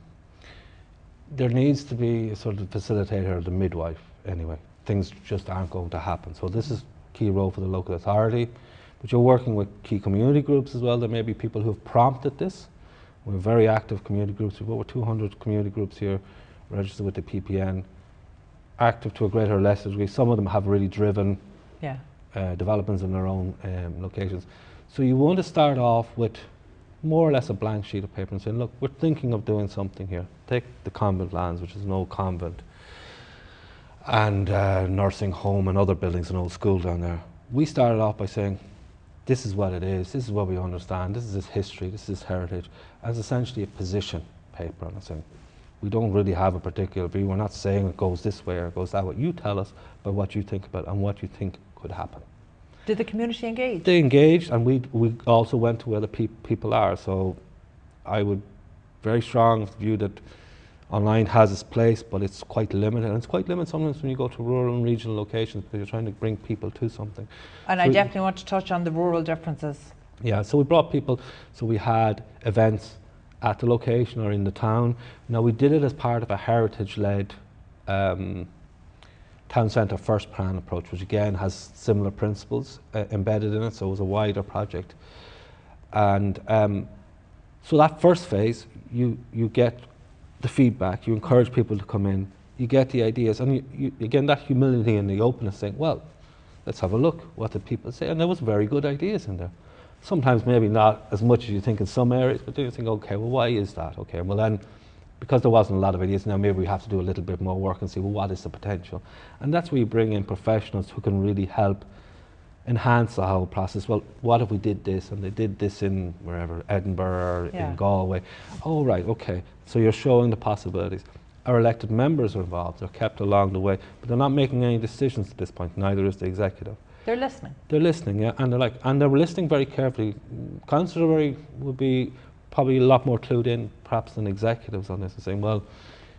There needs to be a sort of facilitator, the midwife, anyway. Things just aren't going to happen. So this is a key role for the local authority, but you're working with key community groups as well. There may be people who have prompted this. We're very active community groups. We've over 200 community groups here registered with the PPN, active to a greater or lesser degree. Some of them have really driven developments in their own locations. So you want to start off with more or less a blank sheet of paper and saying, look, we're thinking of doing something here. Take the convent lands, which is an old convent, and nursing home and other buildings, an old school down there. We started off by saying, this is what it is, this is what we understand, this is its history, this is its heritage, as essentially a position paper. And saying, we don't really have a particular view, we're not saying it goes this way or it goes that way. You tell us about what you think about and what you think could happen. Did the community engage? They engaged, and we also went to where the people are. So I would very strong view that online has its place, but it's quite limited. And it's quite limited sometimes when you go to rural and regional locations because you're trying to bring people to something. And so I definitely want to touch on the rural differences. Yeah, so we brought people, so we had events at the location or in the town. Now we did it as part of a heritage-led town centre first plan approach, which again has similar principles embedded in it, so it was a wider project. And so that first phase, you get the feedback, you encourage people to come in, you get the ideas, and you again that humility and the openness, saying, well, let's have a look, what did people say? And there was very good ideas in there. Sometimes maybe not as much as you think in some areas, but then you think, okay, well, why is that? Okay, well then, because there wasn't a lot of ideas, now maybe we have to do a little bit more work and see, well, what is the potential? And that's where you bring in professionals who can really help enhance the whole process. Well, what if we did this, and they did this in wherever, Edinburgh or in Galway? Oh, right, okay. So you're showing the possibilities. Our elected members are involved, they're kept along the way, but they're not making any decisions at this point, neither is the executive. They're listening. They're listening, yeah, and they're listening very carefully. Councillors would be probably a lot more clued in, perhaps, than executives on this, and saying, well,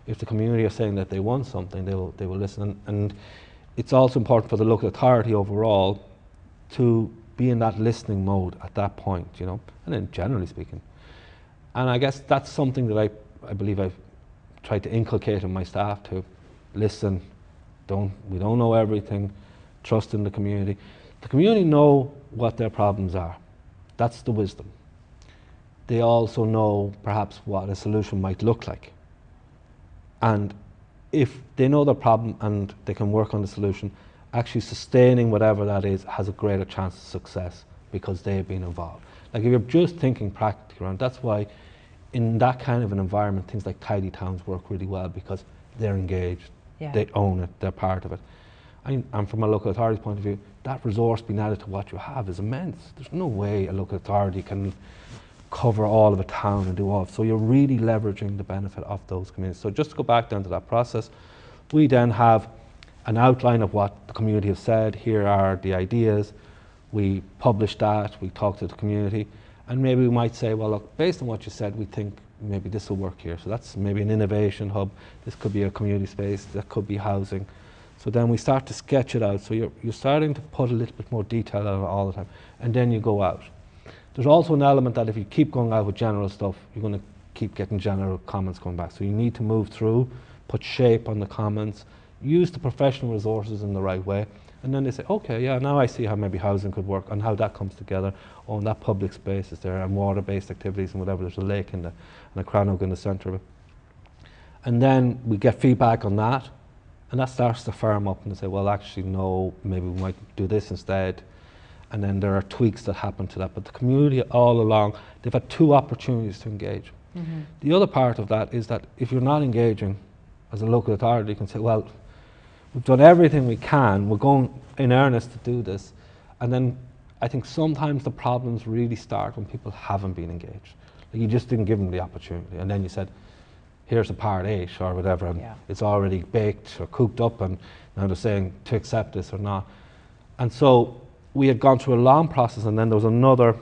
if the community are saying that they want something, they will listen. And it's also important for the local authority overall to be in that listening mode at that point, you know, and then generally speaking. And I guess that's something that I believe I've tried to inculcate in my staff, to listen. We don't know everything. Trust in the community. The community know what their problems are. That's the wisdom. They also know perhaps what a solution might look like. And if they know their problem and they can work on the solution, actually sustaining whatever that is has a greater chance of success because they've been involved. Like if you're just thinking practically around, that's why in that kind of an environment, things like tidy towns work really well, because they're engaged, Yeah. They own it, they're part of it. And from a local authority's point of view, that resource being added to what you have is immense. There's no way a local authority can cover all of a town and do all. So you're really leveraging the benefit of those communities. So just to go back down to that process, we then have an outline of what the community has said. Here are the ideas. We publish that, we talk to the community, and maybe we might say, well, look, based on what you said, we think maybe this will work here. So that's maybe an innovation hub. This could be a community space, that could be housing. So then we start to sketch it out. So you're starting to put a little bit more detail out all the time, and then you go out. There's also an element that if you keep going out with general stuff, you're going to keep getting general comments coming back. So you need to move through, put shape on the comments, use the professional resources in the right way, and then they say, okay, yeah, now I see how maybe housing could work and how that comes together. Oh, and that public space is there, and water-based activities and whatever. There's a lake and a crannog in the centre of it. And then we get feedback on that, and that starts to firm up and they say, well, actually, no, maybe we might do this instead. And then there are tweaks that happen to that. But the community all along, they've had 2 opportunities to engage. Mm-hmm. The other part of that is that if you're not engaging as a local authority, you can say, well, we've done everything we can, we're going in earnest to do this. And then I think sometimes the problems really start when people haven't been engaged. Like you just didn't give them the opportunity. And then you said, here's a part 8 or whatever, and it's already baked or cooked up, and now they're saying to accept this or not. And so we had gone through a long process, and then there was another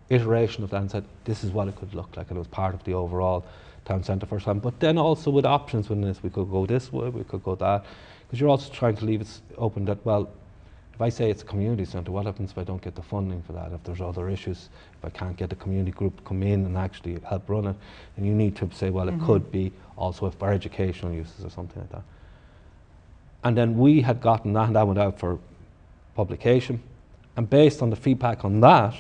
iteration of that and said, this is what it could look like, and it was part of the overall town centre first time. But then also with options within this, we could go this way, we could go that, because you're also trying to leave it open that, well, if I say it's a community centre, what happens if I don't get the funding for that? If there's other issues, if I can't get the community group to come in and actually help run it, then you need to say, well, it could be also for educational uses or something like that. And then we had gotten that, and that went out for publication. And based on the feedback on that,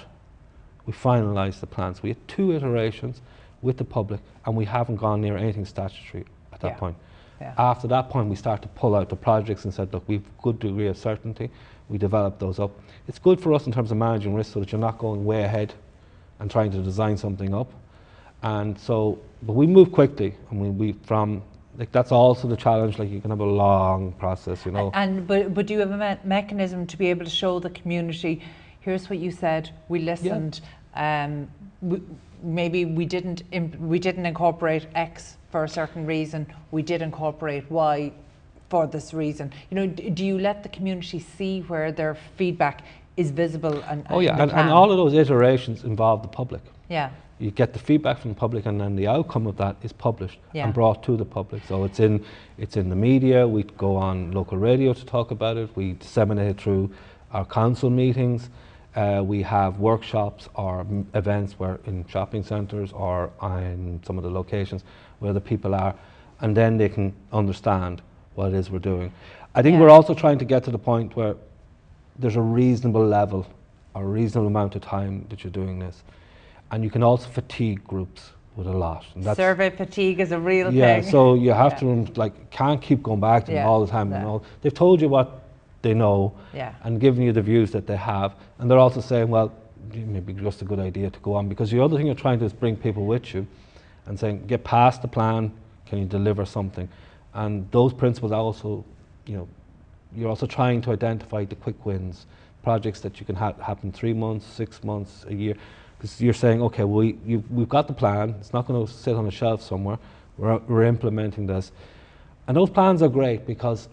we finalised the plans. We had 2 iterations with the public, and we haven't gone near anything statutory at that point. Yeah. After that point, we started to pull out the projects and said, look, we've a good degree of certainty. We developed those up. It's good for us in terms of managing risk so that you're not going way ahead and trying to design something up. And so, but we move quickly, and we from, like, that's also the challenge, like you can have a long process, you know. But do you have a mechanism to be able to show the community, here's what you said, we listened, maybe we didn't incorporate X for a certain reason, we did incorporate Y for this reason. You know, do you let the community see where their feedback is visible? And all of those iterations involve the public. Yeah. You get the feedback from the public, and then the outcome of that is published and brought to the public. So it's in the media. We go on local radio to talk about it. We disseminate it through our council meetings. We have workshops or events where in shopping centres or in some of the locations where the people are, and then they can understand what it is we're doing. I think we're also trying to get to the point where there's a reasonable level or a reasonable amount of time that you're doing this. And you can also fatigue groups with a lot. And that's survey fatigue is a real thing. Yeah, so you have to, like, can't keep going back to them all the time. You know, they've told you what they know and given you the views that they have. And they're also saying, well, maybe just a good idea to go on. Because the other thing you're trying to do is bring people with you and saying, get past the plan, can you deliver something? And those principles are also, you know, you're also trying to identify the quick wins, projects that you can happen 3 months, 6 months, a year. Because you're saying, okay, we've got the plan, it's not going to sit on a shelf somewhere, we're implementing this. And those plans are great because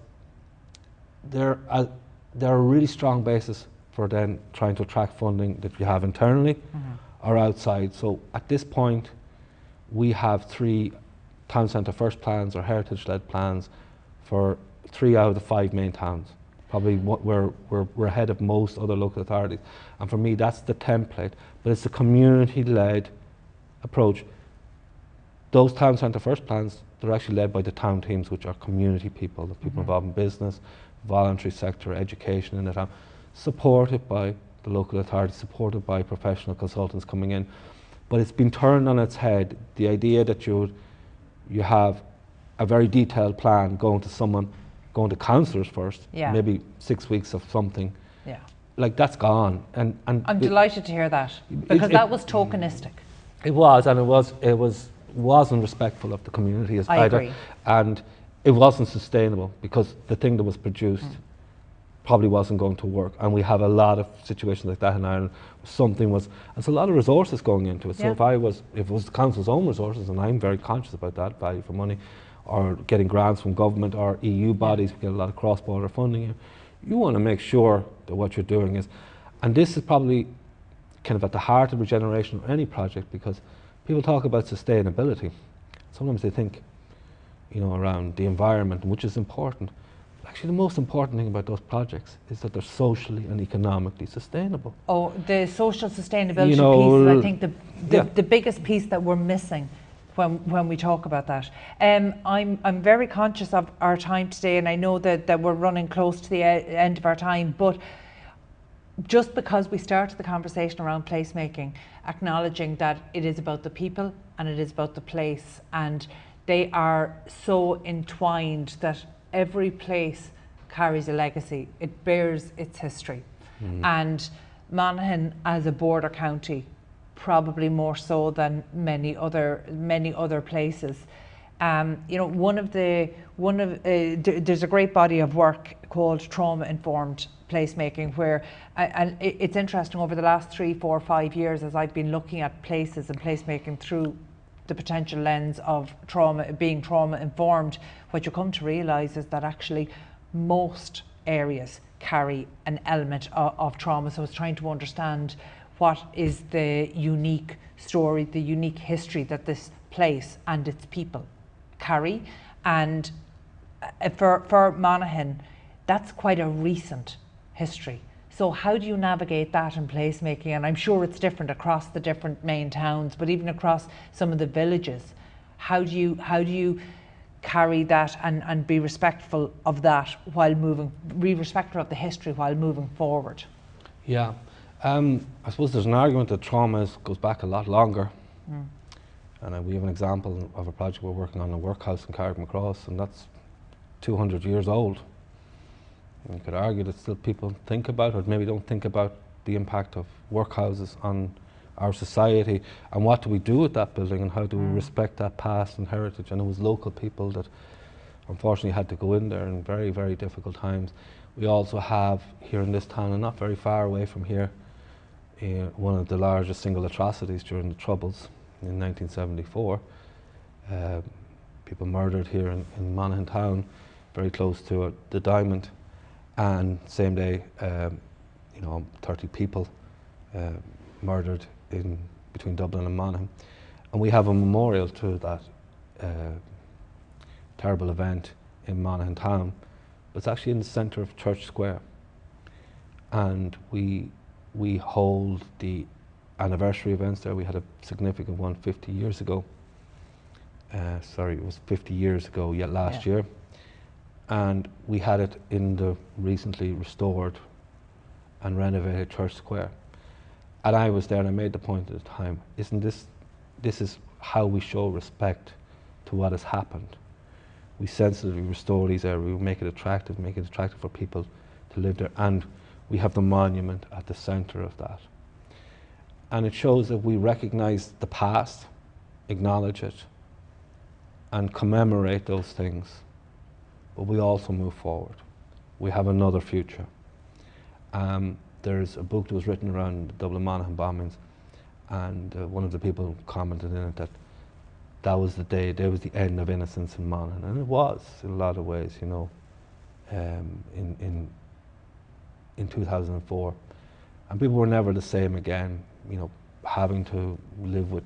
they're a really strong basis for then trying to attract funding that you have internally or outside. So at this point, we have 3 town centre first plans or heritage-led plans for 3 out of the 5 main towns. Probably we're ahead of most other local authorities. And for me, that's the template, but it's the community-led approach. Those town centre first plans, they're actually led by the town teams, which are community people, the people involved in business, voluntary sector, education in the town, supported by the local authorities, supported by professional consultants coming in. But it's been turned on its head, the idea that you have a very detailed plan going to councillors first, maybe 6 weeks of something. Yeah. Like, that's gone. And I'm delighted to hear that, because that was tokenistic. It was, and it wasn't respectful of the community I agree. And it wasn't sustainable because the thing that was produced probably wasn't going to work. And we have a lot of situations like that in Ireland. There's a lot of resources going into it. So if it was the council's own resources, and I'm very conscious about that, value for money, or getting grants from government or EU bodies, we get a lot of cross-border funding here. You want to make sure that what you're doing is, and this is probably kind of at the heart of regeneration of any project, because people talk about sustainability. Sometimes they think, around the environment, which is important. Actually, the most important thing about those projects is that they're socially and economically sustainable. Oh, the social sustainability piece is, I think, the biggest piece that we're missing when we talk about that. I'm very conscious of our time today, and I know that we're running close to the end of our time, but just because we started the conversation around placemaking, acknowledging that it is about the people and it is about the place, and they are so entwined that every place carries a legacy. It bears its history. And Monaghan, as a border county, probably more so than many other places. There's a great body of work called trauma-informed placemaking, where, and it's interesting, over the last 3, 4, 5 years, as I've been looking at places and placemaking through the potential lens of being trauma-informed, what you come to realise is that actually most areas carry an element of trauma. So it's trying to understand what is the unique story, the unique history that this place and its people carry. And for Monaghan, that's quite a recent history. So how do you navigate that in placemaking? And I'm sure it's different across the different main towns, but even across some of the villages, how do you carry that and be respectful of that be respectful of the history while moving forward? Yeah, I suppose there's an argument that trauma goes back a lot longer. And we have an example of a project we're working on, a workhouse in Carrickmacross, and that's 200 years old. And you could argue that still people think about, or maybe don't think about, the impact of workhouses on our society, and what do we do with that building, and how do we respect that past and heritage. And it was local people that unfortunately had to go in there in very, very difficult times. We also have here in this town, and not very far away from here, one of the largest single atrocities during the Troubles in 1974. People murdered here in Monaghan town, very close to the Diamond, and same day 30 people murdered between Dublin and Monaghan. And we have a memorial to that terrible event in Monaghan town. It's actually in the centre of Church Square, and we hold the anniversary events there. We had a significant one 50 years ago. It was 50 years ago last year. And we had it in the recently restored and renovated Church Square. And I was there, and I made the point at the time, this is how we show respect to what has happened. We sensitively restore these areas, we make it attractive for people to live there, and we have the monument at the centre of that. And it shows that we recognise the past, acknowledge it, and commemorate those things, but we also move forward. We have another future. There's a book that was written around the Dublin Monaghan bombings, and one of the people commented in it that was the day, there was the end of innocence in Monaghan, and it was in a lot of ways, in 2004. And people were never the same again, having to live with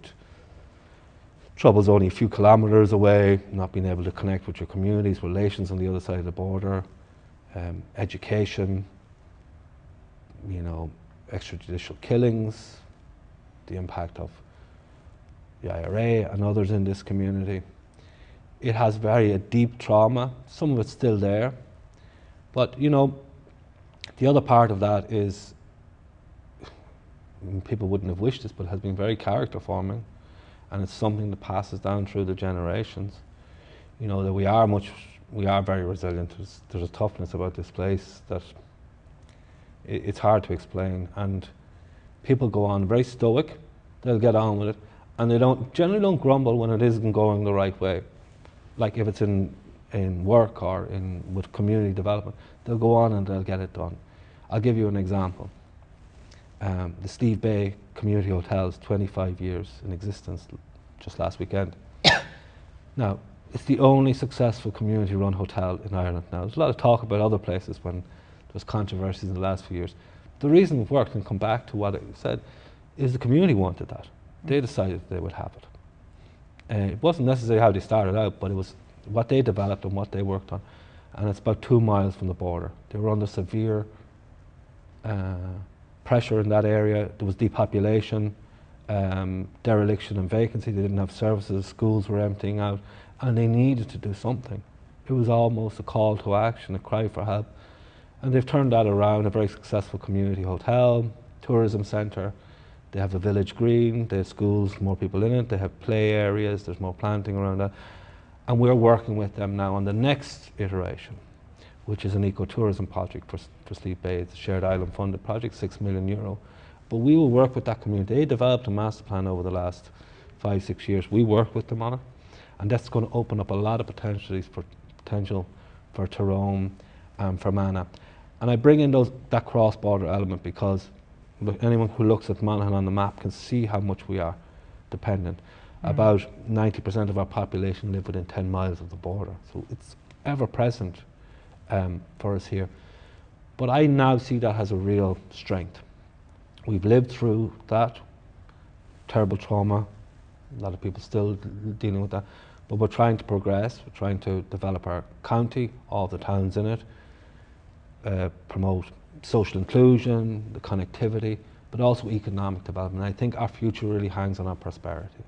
troubles only a few kilometres away, not being able to connect with your communities, relations on the other side of the border, education, extrajudicial killings, the impact of the IRA and others in this community. It has a deep trauma. Some of it's still there, but the other part of that is, people wouldn't have wished this, but it has been very character forming, and it's something that passes down through the generations. That we are very resilient. There's a toughness about this place that it's hard to explain, and people go on very stoic. They'll get on with it, and they generally don't grumble when it isn't going the right way. Like if it's in in work or with community development, they'll go on and they'll get it done. I'll give you an example. The Steve Bay Community Hotel is 25 years in existence just last weekend. Now, it's the only successful community-run hotel in Ireland now. There's a lot of talk about other places when there's controversies in the last few years. The reason it worked, and come back to what I said, is the community wanted that. They decided they would have it. It wasn't necessarily how they started out, but it was what they developed and what they worked on. And it's about 2 miles from the border. They were under severe pressure in that area. There was depopulation, dereliction and vacancy. They didn't have services, schools were emptying out, and they needed to do something. It was almost a call to action, a cry for help. And they've turned that around, a very successful community hotel, tourism centre. They have a village green, they have schools, more people in it, they have play areas, there's more planting around that. And we're working with them now on the next iteration, which is an ecotourism project for Sleep Bay. It's a shared island funded project, €6 million. But we will work with that community. They developed a master plan over the last 5-6 years. We work with them on it. And that's going to open up a lot of potential for Tyrone and for Mana. And I bring in that cross-border element because anyone who looks at Monaghan on the map can see how much we are dependent. About 90% of our population live within 10 miles of the border. So it's ever present for us here. But I now see that as a real strength. We've lived through that terrible trauma. A lot of people still dealing with that. But we're trying to progress. We're trying to develop our county, all the towns in it, promote social inclusion, the connectivity, but also economic development. I think our future really hangs on our prosperity.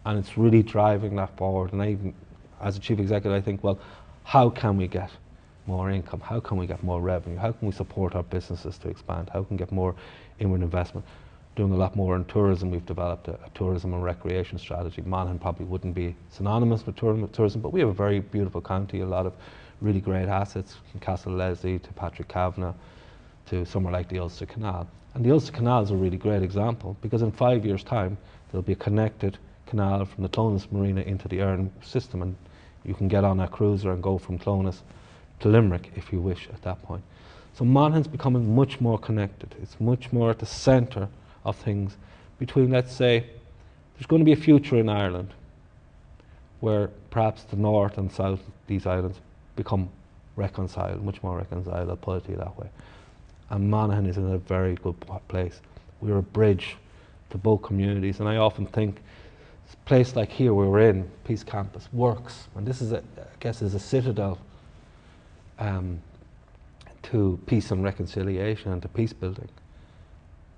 And it's really driving that forward. And I even, as a chief executive, I think, well, how can we get more income? How can we get more revenue? How can we support our businesses to expand? How can we get more inward investment? Doing a lot more in tourism. We've developed a tourism and recreation strategy. Monaghan probably wouldn't be synonymous with tourism, but we have a very beautiful county, a lot of really great assets, from Castle Leslie to Patrick Kavanagh to somewhere like the Ulster Canal. And the Ulster Canal is a really great example because in 5 years' time there'll be a connected canal from the Clonus Marina into the Erne system, and you can get on a cruiser and go from Clonus to Limerick if you wish at that point. So Monaghan's becoming much more connected. It's much more at the centre of things between, let's say, there's going to be a future in Ireland where perhaps the north and south, these islands, become reconciled, much more reconciled, I'll put it that way. And Monaghan is in a very good place. We're a bridge to both communities, and I often think a place like here where we're in, Peace Campus, works, and this is, I guess, is a citadel to peace and reconciliation and to peace building.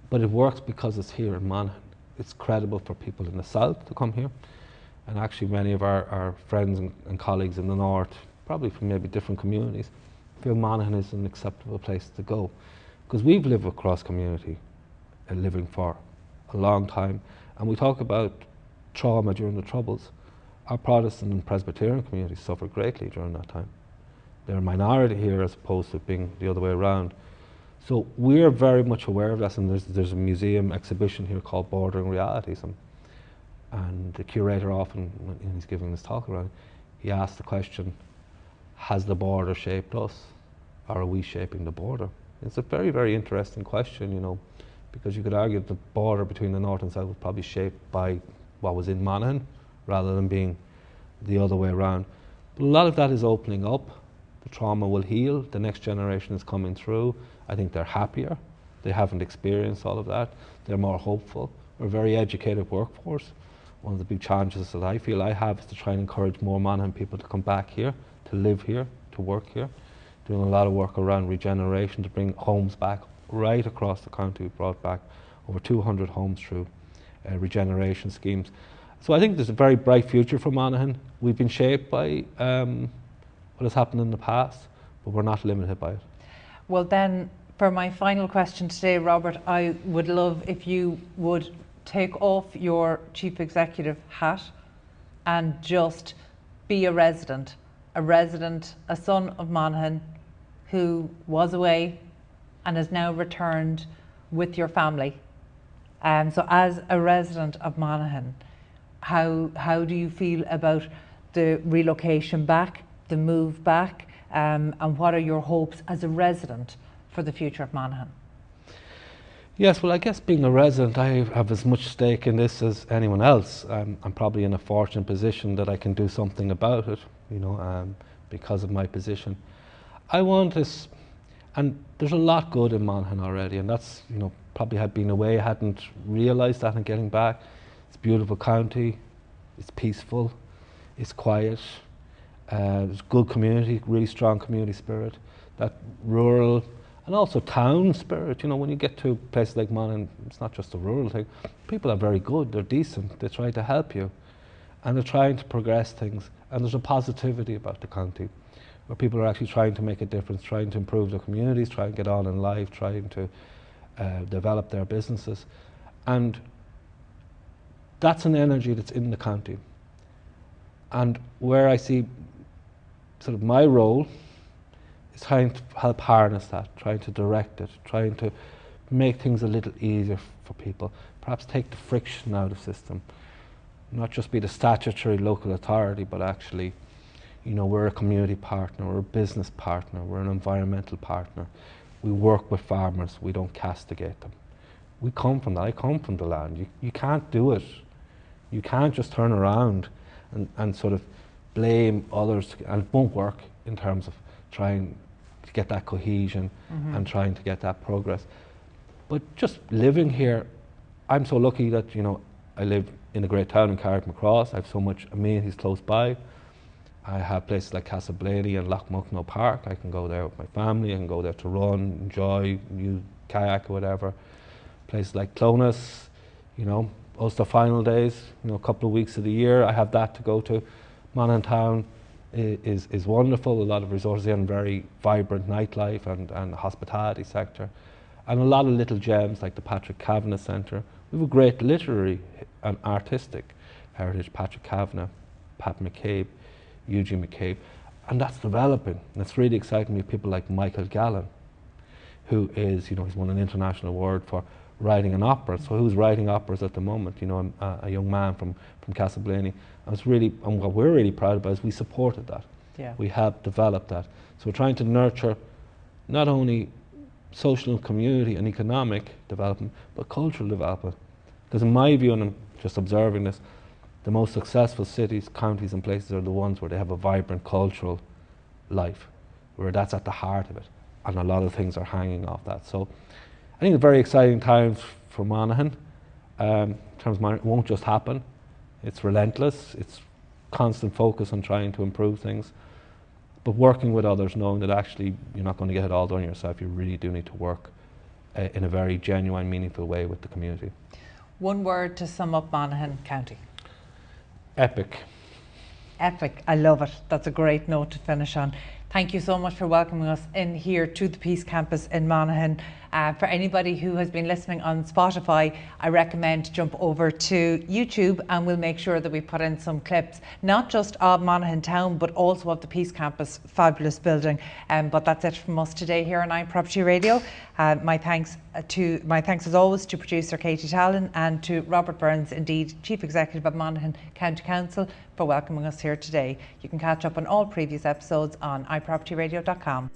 But it works because it's here in Monaghan. It's credible for people in the south to come here, and actually many of our friends and colleagues in the north, probably from maybe different communities, feel Monaghan is an acceptable place to go. Because we've lived across community and living for a long time, and we talk about trauma during the Troubles. Our Protestant and Presbyterian communities suffered greatly during that time. They're a minority here as opposed to being the other way around. So we're very much aware of this, and there's a museum exhibition here called Bordering Realities, and the curator often, when he's giving this talk around, he asked the question, has the border shaped us, or are we shaping the border? It's a very, very interesting question, you know, because you could argue the border between the north and south was probably shaped by what was in Monaghan, rather than being the other way around. But a lot of that is opening up. The trauma will heal. The next generation is coming through. I think they're happier. They haven't experienced all of that. They're more hopeful. We're a very educated workforce. One of the big challenges that I feel I have is to try and encourage more Monaghan people to come back here, to live here, to work here. Doing a lot of work around regeneration to bring homes back right across the county. We've brought back over 200 homes through regeneration schemes. So I think there's a very bright future for Monaghan. We've been shaped by what has happened in the past, but we're not limited by it. Well then, for my final question today, Robert, I would love if you would take off your chief executive hat and just be a resident, a son of Monaghan who was away and has now returned with your family. So as a resident of Monaghan, how do you feel about the relocation back the move back, and what are your hopes as a resident for the future of Monaghan? Yes, well, I guess being a resident, I have as much stake in this as anyone else. I'm probably in a fortunate position that I can do something about it, because of my position. I want this, and there's a lot good in Monaghan already, and that's, probably had been away, hadn't realised that, and getting back. It's a beautiful county, it's peaceful, it's quiet, there's good community, really strong community spirit, that rural and also town spirit. When you get to places like Monaghan, it's not just a rural thing. People are very good, they're decent, they try to help you, and they're trying to progress things, and there's a positivity about the county, where people are actually trying to make a difference, trying to improve their communities, trying to get on in life, trying to develop their businesses. And that's an energy that's in the county. And where I see sort of my role is trying to help harness that, trying to direct it, trying to make things a little easier for people, perhaps take the friction out of the system, not just be the statutory local authority, but actually, we're a community partner, we're a business partner, we're an environmental partner. We work with farmers, we don't castigate them. We come from that, I come from the land. You can't do it. You can't just turn around and sort of blame others, and it won't work in terms of trying to get that cohesion and trying to get that progress. But just living here, I'm so lucky that, I live in a great town in Carrickmacross. I have so much amenities close by. I have places like Castleblaney and Lochmucknow Park. I can go there with my family, I can go there to run, enjoy, use kayak or whatever. Places like Clonus, Ulster final days, a couple of weeks of the year, I have that to go to. Monaghan town is wonderful, a lot of resources and very vibrant nightlife and hospitality sector. And a lot of little gems like the Patrick Kavanagh Centre. We have a great literary and artistic heritage, Patrick Kavanagh, Pat McCabe, Eugene McCabe, and that's developing. And it's really exciting with people like Michael Gallen, who is, he's won an international award for writing an opera. So who's writing operas at the moment? A young man from Castleblaney. And what we're really proud about is we supported that. Yeah. We helped develop that. So we're trying to nurture not only social and community and economic development, but cultural development. Because in my view, and I'm just observing this, the most successful cities, counties and places are the ones where they have a vibrant cultural life, where that's at the heart of it. And a lot of things are hanging off that. So I think it's very exciting times for Monaghan. In terms of Monaghan, it won't just happen. It's relentless. It's constant focus on trying to improve things. But working with others, knowing that actually you're not going to get it all done yourself, you really do need to work in a very genuine, meaningful way with the community. One word to sum up Monaghan County. Epic. Epic, I love it. That's a great note to finish on. Thank you so much for welcoming us in here to the Peace Campus in Monaghan. For anybody who has been listening on Spotify, I recommend jump over to YouTube, and we'll make sure that we put in some clips, not just of Monaghan Town, but also of the Peace Campus, fabulous building. But that's it from us today here on iProperty Radio. My thanks as always to producer Katie Tallon and to Robert Burns, indeed Chief Executive of Monaghan County Council, for welcoming us here today. You can catch up on all previous episodes on iPropertyradio.com.